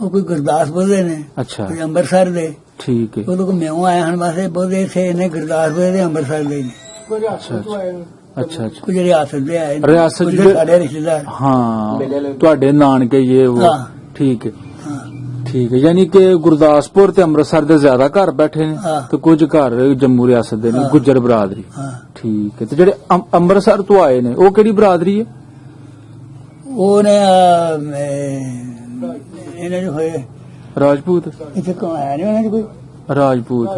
ਉਹ ਕੋਈ ਗੁਰਦਾਸਪੁਰ ਦੇ ਨੇ, ਅੱਛਾ ਕੋਈ ਅੰਮ੍ਰਿਤਸਰ ਦੇ। ਠੀਕ ਹੈ। ਉਹਦੇ ਕੋਲ ਮਿਉਂ ਆਏ ਹਨ ਵਾਸੇ ਬਹੁਤੇ ਸੇ ਨੇ ਗੁਰਦਾਸਪੁਰ ਦੇ ਅੰਮ੍ਰਿਤਸਰ ਦੇ ਨੇ। ਕੋਈ ਰਿਆਸਤ ਤੋਂ ਆਏ ਨੇ। ਅੱਛਾ ਅੱਛਾ। ਕੁਝ ਰਿਆਸਤ ਦੇ ਆਏ ਨੇ, ਰਿਆਸਤ ਕੁਝ ਦੇ- ਸਾਡੇ ਰਿਸ਼ਤੇਦਾਰ। ਹਾਂ ਤੁਹਾਡੇ ਨਾਨਕੇ ਇਹ ਉਹ। ਹਾਂ। ਠੀਕ ਹੈ ਹਾਂ ਠੀਕ ਹੈ। ਯਾਨੀ ਕਿ ਗੁਰਦਾਸਪੁਰ ਤੇ ਅੰਮ੍ਰਿਤਸਰ ਦੇ ਜ਼ਿਆਦਾ ਘਰ ਬੈਠੇ ਨੇ ਹਾਂ। ਤੇ ਕੁਝ ਘਰ ਜੰਮੂ ਰਿਆਸਤ ਦੇ ਨੇ, ਹਾਂ। ਗੁੱਜਰ ਬਰਾਦਰੀ। ਹਾਂ ਠੀਕ ਹੈ। ਤੇ ਜਿਹੜੇ ਅੰਮ੍ਰਿਤਸਰ ਤੋਂ ਆਏ ਨੇ ਉਹ ਕਿਹੜੀ ਬਰਾਦਰੀ ਹੈ? ਉਹਨੇ ਇਹਨਾਂ ਨੂੰ ਹੋਏ ਰਾਜਪੂਤ। ਇੱਥੇ ਕੌਣ ਆਇਆ ਨਹੀਂ ਉਹਨਾਂ ਚ ਕੋਈ ਰਾਜਪੂਤ।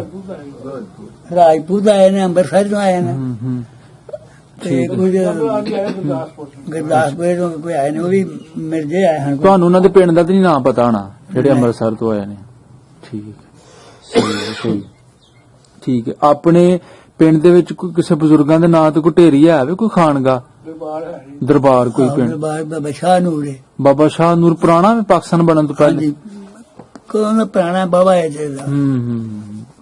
ਰਾਜਪੂਤ ਆਏ ਨੇ, ਅੰਮ੍ਰਿਤਸਰ ਤੋਂ ਆਏ ਨੇ, ਤੇ ਠੀਕ ਹੈ। ਕੁਝ ਗੁਰਦਾਸਪੁਰ ਗੁਰਦਾਸਪੁਰ ਤੋਂ ਕੋਈ ਆਏ ਨੇ, ਉਹ ਵੀ ਮਿਰਜੇ ਆਏ ਹਨ। ਤੁਹਾਨੂੰ ਉਹਨਾਂ ਦੇ ਪਿੰਡ ਦਾ ਤਾਂ ਨਹੀਂ ਨਾਮ ਪਤਾ ਹੋਣਾ ਜਿਹੜੇ ਅੰਮ੍ਰਿਤਸਰ ਤੋਂ ਆਏ ਨੇ? ਠੀਕ ਸਹੀ ਹੈ, ਸਹੀ ਠੀਕ ਹੈ। ਆਪਣੇ ਪਿੰਡ ਦੇ ਵਿੱਚ ਕੋਈ ਕਿਸੇ ਬਜ਼ੁਰਗਾਂ ਦੇ ਨਾਂ ਤੇ ਕੋਈ ਢੇਰੀ ਹੈ ਵੇ, ਕੋਈ ਖਾਨਗਾ ਦਰਬਾਰ ਕੋਈ ਪਿੰਡ? ਬਾਬਾ ਸ਼ਾਹ ਨੂਰ ਹੈ। ਬਾਬਾ ਸ਼ਾਹ ਨੂਰ ਪੁਰਾਣਾ ਵੀ ਪਾਕਿਸਤਾਨ ਬਣਨ ਤੋਂ ਪਹਿਲੇ? ਹਾਂਜੀ ਕੋਣ ਪੁਰਾਣਾ ਬਾਬਾ ਹੈ ਜਿਹੜਾ।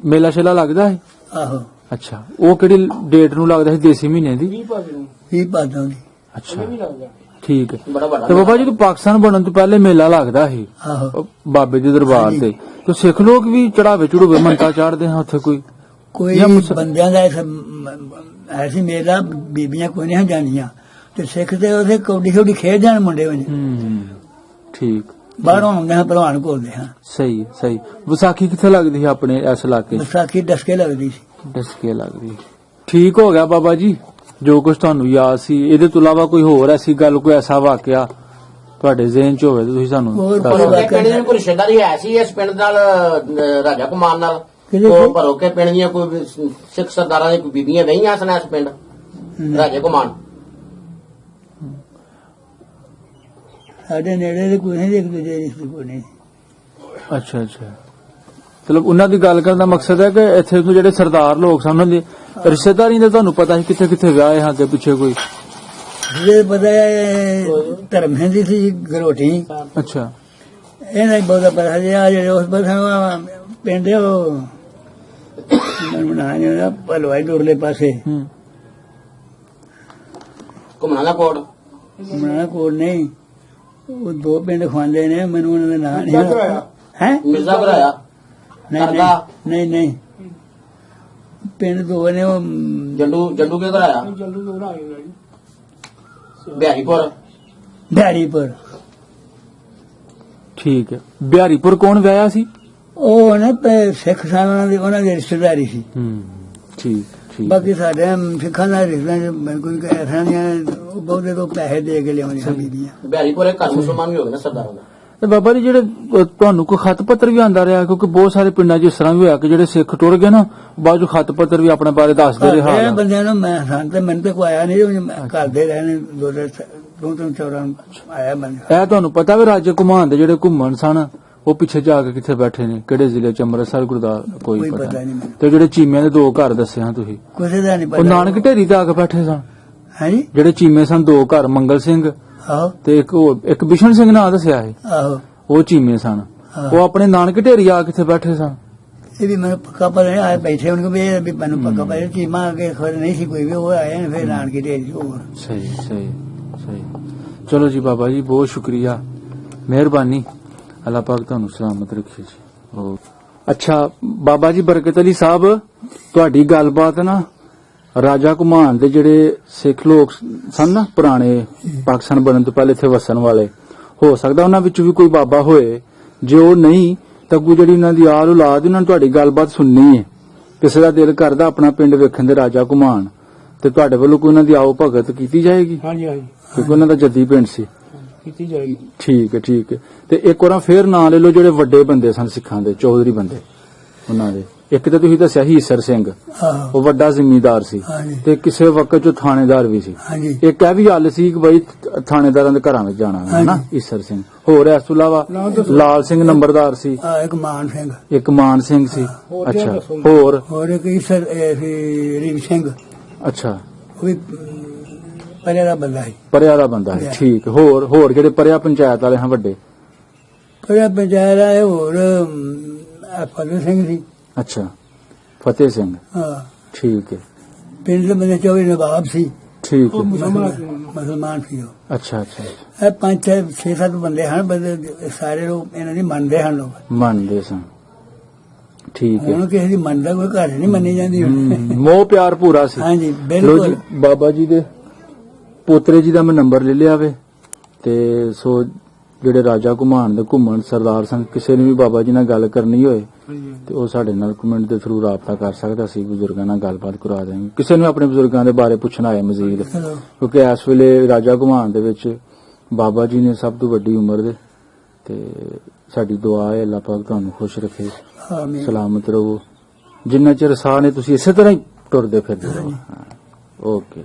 ਮੇਲਾ ਸ਼ੇਲਾ ਲੱਗਦਾ ਹੈ? ਆਹੋ ਅੱਛਾ ਉਹ ਕਿਹੜੀ ਡੇਟ ਨੂੰ ਲੱਗਦਾ ਸੀ? ਦੇਸੀ ਮਹੀਨੇ ਦੀ? 20 ਪਾਸੇ ਨੂੰ ਹੀ ਪਾਦੋਂ ਦੀ। ਅੱਛਾ ਵੀ ਲੱਗਦਾ। ਠੀਕ ਹੈ। ਬੜਾ ਵੱਡਾ ਤੇ ਬਾਬਾ ਜੀ ਤੂੰ ਪਾਕਿਸਤਾਨ ਬਣਨ ਤੋਂ ਪਹਿਲੇ ਮੇਲਾ ਲੱਗਦਾ ਸੀ ਆਹੋ ਬਾਬੇ ਦੇ ਦਰਬਾਰ ਹਾਂਜੀ। ਤੇ ਸਿੱਖ ਲੋਕ ਵੀ ਚੜਾਵੇ ਚੜੂਵੇ ਮੰਤਾ ਚਾੜਦੇ ਹਾਂ ਉੱਥੇ ਕੋਈ ਜਾਂ ਮੁਸ- ਬੰਦਿਆਂ ਦਾ ਐਸੀ ਮੇਲਾ ਬੀਬੀਆਂ ਕੋਈ ਨਹੀਂ ਜਾਂਦੀਆਂ ਤੇ ਸਿੱਖ ਤੇ ਉਹਦੇ ਕੌਡੀ ਖੋਡੀ ਖੇਡ ਜਾਣ ਮੁੰਡੇ ਵਿੱਚ ਠੀਕ ਬਾਹਰੋਂ ਆਉਂਦੇ ਹਾਂ ਪਹਿਲਵਾਨ ਕੋਲਦੇ ਹਾਂ ਸਹੀ ਸਹੀ। ਵਿਸਾਖੀ ਕਿੱਥੇ ਲੱਗਦੀ ਸੀ ਆਪਣੇ ਇਸ ਇਲਾਕੇ ਵਿਸਾਖੀ ਡਸਕੇ ਲੱਗਦੀ ਸੀ। ਡਸਕੇ ਲੱਗਦੀ। ਠੀਕ ਹੋ ਗਿਆ ਬਾਬਾ ਜੀ ਜੋ ਕੁਝ ਤੁਹਾਨੂੰ ਯਾਦ ਸੀ। ਇਹਦੇ ਤੋਂ ਇਲਾਵਾ ਕੋਈ ਹੋਰ ਐਸੀ ਗੱਲ ਕੋਈ ਐਸਾ ਵਾਕਿਆ ਤੁਹਾਡੇ ਜ਼ਿਹਨ ਚ ਹੋਵੇ ਤਾਂ ਤੁਸੀਂ ਸਾਨੂੰ ਹੋਰ ਦੱਸ ਕੋਈ ਦਿਓ। ਭਰੋਕੇ ਪਿੰਡ ਦੀ ਕੋਈ ਰਿਸ਼ਤੇਦਾਰੀ ਹੈ ਸੀ ਇਸ ਪਿੰਡ ਨਾਲ ਰਾਜਾ ਕੁਮਾਰ ਨਾਲ ਕਿਹਦੇ ਉਹ ਕੋਲ? ਭਰੋਕੇ ਪਿੰਡ ਦੀਆਂ ਕੋਈ ਸਿੱਖ ਸਰਦਾਰਾਂ ਦੀ ਕੋਈ ਬੀਬੀਆਂ ਵਹੀਆਂ ਸਨ ਇਸ ਪਿੰਡ ਰਾਜੇ ਕੁਮਾਰ ਸਾਡੇ ਨੇੜੇ ਦੇ ਕੋਈ ਨਹੀਂ, ਇੱਕ ਦੂਜੇ ਰਿਸ਼ਤੇ ਕੋਈ ਨਹੀਂ। ਅੱਛਾ ਅੱਛਾ। ਚਲੋ ਉਹਨਾਂ ਦੀ ਗੱਲ ਕਰਨ ਦਾ ਮਕਸਦ ਹੈ ਕਿ ਇੱਥੇ ਤੋਂ ਜਿਹੜੇ ਸਰਦਾਰ ਲੋਕ ਸਨ ਉਹਨਾਂ ਦੀ ਰਿਸ਼ਤੇਦਾਰੀ ਦਾ ਤੁਹਾਨੂੰ ਪਤਾ ਸੀ ਕਿੱਥੇ ਕਿੱਥੇ ਵਿਆਹ ਹੈ ਅੱਗੇ ਪਿੱਛੇ ਕੋਈ। ਜਿਹਦੇ ਪਤਾ ਹੈ ਧਰਮ ਹਿੰਦੀ ਸੀ ਗਰੋਟੀ ਅੱਛਾ ਇਹਨਾਂ ਹੀ ਬਹੁਤਾ ਪਤਾ ਸੀ। ਆ ਜਿਹੜੇ ਉਸ ਪਾਸੇ ਪਿੰਡ ਉਹ ਬਣਾ ਜਿਹੜਾ ਭਲਵਾਈ ਦੁਰਲੇ ਪਾਸੇ ਘੁੰਮਣਾ ਦਾ ਕੋਟ ਬਣਾ ਕੋਲ ਨਹੀਂ, ਉਹ ਦੋ ਪਿੰਡ ਖਵਾਂਦੇ ਨੇ, ਮੈਨੂੰ ਉਹਨਾਂ ਦਾ ਨਾਂ ਨਹੀਂ ਹੈ। ਮਿਰਜ਼ਾ ਭਰਾਇਆ ਨਹੀਂ ਕਰਦਾ। ਨਹੀਂ ਨਹੀਂ ਪਿੰਡ ਦੋ ਨੇ ਉਹ ਜੰਡੂ ਕੇ ਕਰਾਇਆ ਜਲਦੀ ਤੋਂ ਆਏ ਜੀ ਬਿਹਾਰੀਪੁਰ ਬਿਹਾਰੀਪੁਰ। ਠੀਕ ਹੈ। ਬਿਹਾਰੀਪੁਰ ਕੌਣ ਵਿਆਹਿਆ ਸੀ? ਉਹ ਨਾ ਸਿੱਖ ਸਨ, ਉਹਨਾਂ ਦੀ ਰਿਸ਼ਤੇਦਾਰੀ ਸੀ। ਠੀਕ ਠੀਕ। ਬਾਕੀ ਸਾਡੇ ਸਿੱਖਾਂ ਦਾ ਰਿਸ਼ਤਾ ਕੋਈ ਐਸਾ ਨਹੀਂ ਹੈ, ਉਹ ਬਹੁਤੇ ਤੋਂ ਪੈਸੇ ਦੇ ਕੇ ਲਿਆਉਂਦੀਆਂ ਬੀਬੀਆਂ। ਬਿਹਾਰੀਪੁਰ ਇੱਕ ਘਰ ਮੁਸਲਮਾਨ ਵੀ ਹੋ ਗਏ ਨਾ ਸਰਦਾਰਾਂ ਦਾ ਤੇ ਬਾਬਾ ਜੀ ਜਿਹੜੇ ਤੁਹਾਨੂੰ ਕੋਈ ਖਤ ਪੱਤਰ ਵੀ ਆਂਦਾ ਰਿਹਾ ਕਿਉਂਕਿ ਬਹੁਤ ਸਾਰੇ ਪਿੰਡਾਂ 'ਚ ਇਸ ਤਰ੍ਹਾਂ ਵੀ ਹੋਇਆ ਕਿ ਜਿਹੜੇ ਸਿੱਖ ਟੁਰ ਗਏ ਨਾ ਬਾਅਦ 'ਚ ਖਤ ਪੱਤਰ ਵੀ ਆਪਣੇ ਬਾਰੇ ਦੱਸਦੇ ਰਹੇ ਇਹ ਹਾਲ। ਬੰਦਿਆਂ ਨੂੰ ਮੈਂ ਤੇ ਮੈਨੂੰ ਤੇ ਕੋਈ ਆਇਆ ਨਹੀਂ, ਕਰਦੇ ਰਹੇ ਨੇ ਦੋ ਤਿੰਨ ਚੌਰਾਂ ਆਇਆ ਬੰਦਾ। ਇਹ ਤੁਹਾਨੂੰ ਪਤਾ ਵੀ ਰਾਜੇ ਘੁਮਾਨ ਦੇ ਜਿਹੜੇ ਘੁੰਮਣ ਸਨ ਉਹ ਪਿੱਛੇ ਜਾ ਕੇ ਕਿੱਥੇ ਬੈਠੇ ਨੇ ਕਿਹੜੇ ਜ਼ਿਲ੍ਹੇ 'ਚ ਅੰਮ੍ਰਿਤਸਰ ਗੁਰਦਾਸ ਕੋਈ ਕੋਈ ਪਤਾ ਪਤਾ ਨਹੀਂ। ਨਹੀਂ ਮੈਨੂੰ, ਤੇ ਜਿਹੜੇ ਚੀਮਿਆਂ ਦੇ ਦੋ ਘਰ ਦੱਸੇ ਹਾਂ ਤੁਸੀਂ ਕਿਸੇ ਦਾ ਨਹੀਂ ਉਹ ਪਤਾ। ਨਾਨਕ ਢੇਰੀ ਤੇ ਆ ਕੇ ਬੈਠੇ ਸਨ ਹਾਂਜੀ ਜਿਹੜੇ ਚੀਮੇ ਸਨ ਦੋ ਘਰ ਮੰਗਲ ਸਿੰਘ ਆਹੋ ਤੇ ਇੱਕ ਬਿਸ਼ਨ ਸਿੰਘ ਨਾਂ ਦੱਸਿਆ ਹੈ ਆਹੋ ਉਹ ਚੀਮੇ ਸਨ। ਹਾਂ। ਉਹ ਆਪਣੇ ਨਾਨਕ ਢੇਰੀ ਆ ਕਿੱਥੇ ਬੈਠੇ ਸਨ। ਇਹ ਵੀ ਮੈਨੂੰ ਪੱਕਾ ਪਤਾ ਨਹੀਂ, ਆਏ ਬੈਠੇ ਉਹਨਾਂ ਵੀ ਇਹ ਵੀ ਮੈਨੂੰ ਪੱਕਾ ਪਤਾ ਚੀਮਾ ਅੱਗੇ ਖਬਰ ਨਹੀਂ ਸੀ ਕੋਈ ਵੀ, ਉਹ ਆਏ ਨੇ ਫਿਰ ਨਾਨਕੀ ਢੇਰੀ ਹੋਰ। ਸਹੀ ਸਹੀ ਸਹੀ। ਚਲੋ ਜੀ ਬਾਬਾ ਜੀ ਬਹੁਤ ਸ਼ੁਕਰੀਆ ਮਿਹਰਬਾਨੀ ਅੱਲਾਹ ਪਾਕ ਤੁਹਾਨੂੰ ਸਲਾਮਤ ਰੱਖੇ ਜੀ। ਅੱਛਾ ਬਾਬਾ ਜੀ ਬਰਕਤ ਅਲੀ ਸਾਹਿਬ ਤੁਹਾਡੀ ਗੱਲਬਾਤ ਨਾ ਰਾਜਾ ਘੁਮਾਨ ਦੇ ਜਿਹੜੇ ਸਿੱਖ ਲੋਕ ਸਨ ਨਾ ਪੁਰਾਣੇ ਪਾਕਿਸਤਾਨ ਬਣਨ ਤੋਂ ਪਹਿਲੇ ਇੱਥੇ ਵਸਣ ਵਾਲੇ ਹੋ ਸਕਦਾ ਉਹਨਾਂ ਵਿੱਚ ਵੀ ਕੋਈ ਬਾਬਾ ਹੋਏ, ਜੇ ਉਹ ਨਹੀਂ ਤਾਂ ਕੋਈ ਜਿਹੜੀ ਉਹਨਾਂ ਦੀ ਆਲ ਔਲਾਦ ਉਹਨਾਂ ਨੂੰ ਤੁਹਾਡੀ ਗੱਲਬਾਤ ਸੁਣਨੀ ਹੈ। ਕਿਸੇ ਦਾ ਦਿਲ ਕਰਦਾ ਆਪਣਾ ਪਿੰਡ ਵੇਖਣ ਦੇ ਰਾਜਾ ਘੁਮਾਨ ਤੇ ਤੁਹਾਡੇ ਵੱਲੋਂ ਕੋਈ ਉਹਨਾਂ ਦੀ ਆਓ ਭਗਤ ਕੀਤੀ ਜਾਏਗੀ ਹਾਂਜੀ ਹਾਂਜੀ ਕਿਉਂਕਿ ਉਹਨਾਂ ਦਾ ਜੱਦੀ ਪਿੰਡ ਸੀ। ਕੀਤੀ ਜਾਏਗੀ। ਠੀਕ ਹੈ ਠੀਕ ਹੈ। ਤੇ ਇੱਕ ਵਾਰ ਫੇਰ ਨਾਂ ਲੈ ਲਓ ਜਿਹੜੇ ਵੱਡੇ ਬੰਦੇ ਸਨ ਸਿੱਖਾਂ ਦੇ ਚੌਧਰੀ ਬੰਦੇ ਉਹਨਾਂ ਦੇ। ਇੱਕ ਤਾਂ ਤੁਸੀਂ ਦੱਸਿਆ ਹੀਸਰ ਸਿੰਘ ਆਹੋ ਉਹ ਵੱਡਾ ਜ਼ਿਮੀਂਦਾਰ ਸੀ ਹਾਂਜੀ ਤੇ ਕਿਸੇ ਵਕਤ ਚ ਥਾਣੇਦਾਰ ਵੀ ਸੀ। ਹਾਂਜੀ ਇੱਕ ਇਹ ਵੀ ਹੱਲ ਸੀ ਕਿ ਬਈ ਥਾਣੇਦਾਰਾਂ ਦੇ ਘਰਾਂ ਵਿੱਚ ਜਾਣਾ ਹੈ ਨਾ ਹਾਂਜੀ। ਈਸਰ ਸਿੰਘ। ਹੋਰ ਇਸ ਤੋਂ ਇਲਾਵਾ ਲਾਲ ਸਿੰਘ ਨੰਬਰਦਾਰ ਸੀ, ਆ ਇੱਕ ਮਾਨ ਸਿੰਘ, ਇੱਕ ਮਾਨ ਸਿੰਘ ਸੀ। ਹੋਰ ਅੱਛਾ ਕਿਹੜਾ ਦੱਸੋ? ਹੋਰ ਇੱਕ ਈਸਰ ਰੀਮ ਸਿੰਘ, ਅੱਛਾ ਉਹ ਵੀ ਪਰੇ ਦਾ ਬੰਦਾ ਸੀ। ਪਰਿਆ ਦਾ ਬੰਦਾ ਹੈ। ਠੀਕ। ਹੋਰ ਜਿਹੜੇ ਪਰਿਆ ਪੰਚਾਇਤ ਵਾਲੇ ਹਾਂ ਵੱਡੇ ਪਰੇ ਪੰਚਾਇਤ ਆਏ ਹੋਰ ਫਤਿਹ ਸਿੰਘ ਸੀ। ਅੱਛਾ ਫਤਿਹ ਸਿੰਘ। ਹਾਂ ਠੀਕ ਹੈ ਪਿੰਡ ਦੇ ਬੰਦੇ ਚੌਵੀ ਨਵਾਬ ਸੀ, ਠੀਕ ਹੈ। ਮੁਸਲਮਾਨ ਸੀ ਉਹ। ਅੱਛਾ ਅੱਛਾ ਇਹ 5-6-7 ਬੰਦੇ ਹਨ, ਬੰਦੇ ਸਾਰੇ ਲੋਕ ਇਹਨਾਂ ਦੀ ਮੰਨਦੇ ਹਨ ਲੋਕ। ਮੰਨਦੇ ਸਨ। ਠੀਕ ਹੈ। ਹੁਣ ਕਿਸੇ ਦੀ ਮੰਨਦਾ ਕੋਈ ਘਰ ਨਹੀਂ ਮੰਨੀ ਜਾਂਦੀ ਹੁਣ। ਮੋਹ ਪਿਆਰ ਪੂਰਾ ਸੀ। ਹਾਂਜੀ ਲੋ ਬਿਲਕੁਲ। ਜੀ ਬਾਬਾ ਜੀ ਦੇ ਪੋਤਰੇ ਜੀ ਦਾ ਮੈਂ ਨੰਬਰ ਲੈ ਲਿਆ ਵੇ ਤੇ ਸੋ ਜਿਹੜੇ ਰਾਜਾ ਘੁਮਾਨ ਦੇ ਘੁੰਮਣ ਸਰਦਾਰ ਸਨ ਕਿਸੇ ਨੇ ਵੀ ਬਾਬਾ ਜੀ ਨਾਲ ਗੱਲ ਕਰਨੀ ਹੋਏ ਤੇ ਉਹ ਸਾਡੇ ਨਾਲ ਕਮੈਂਟ ਦੇ ਥਰੂ ਰਾਬਤਾ ਕਰ ਸਕਦਾ ਸੀ। ਬਜ਼ੁਰਗਾਂ ਨਾਲ ਗੱਲਬਾਤ ਕਰਾ ਦੇਵਾਂਗੇ। ਕਿਸੇ ਨੂੰ ਆਪਣੇ ਬਜ਼ੁਰਗਾਂ ਦੇ ਬਾਰੇ ਪੁੱਛਣਾ ਹੈ ਮਜ਼ੀਦ ਚਲੋ ਕਿਉਂਕਿ ਇਸ ਵੇਲੇ ਰਾਜਾ ਘੁਮਾਨ ਦੇ ਵਿੱਚ ਬਾਬਾ ਜੀ ਨੇ ਸਭ ਤੋਂ ਵੱਡੀ ਉਮਰ ਦੇ ਤੇ ਸਾਡੀ ਦੁਆ ਹੈ ਅੱਲਾਹ ਪਾਕ ਤੁਹਾਨੂੰ ਖੁਸ਼ ਰੱਖੇ, ਆਮੀਨ। ਸਲਾਮਤ ਰਹੋ। ਜਿੰਨਾ ਚਿਰ ਸਾਹ ਨੇ ਤੁਸੀਂ ਇਸੇ ਤਰ੍ਹਾਂ ਹੀ ਟੁਰਦੇ ਫਿਰਦੇ ਰਹੋ। ਓਕੇ।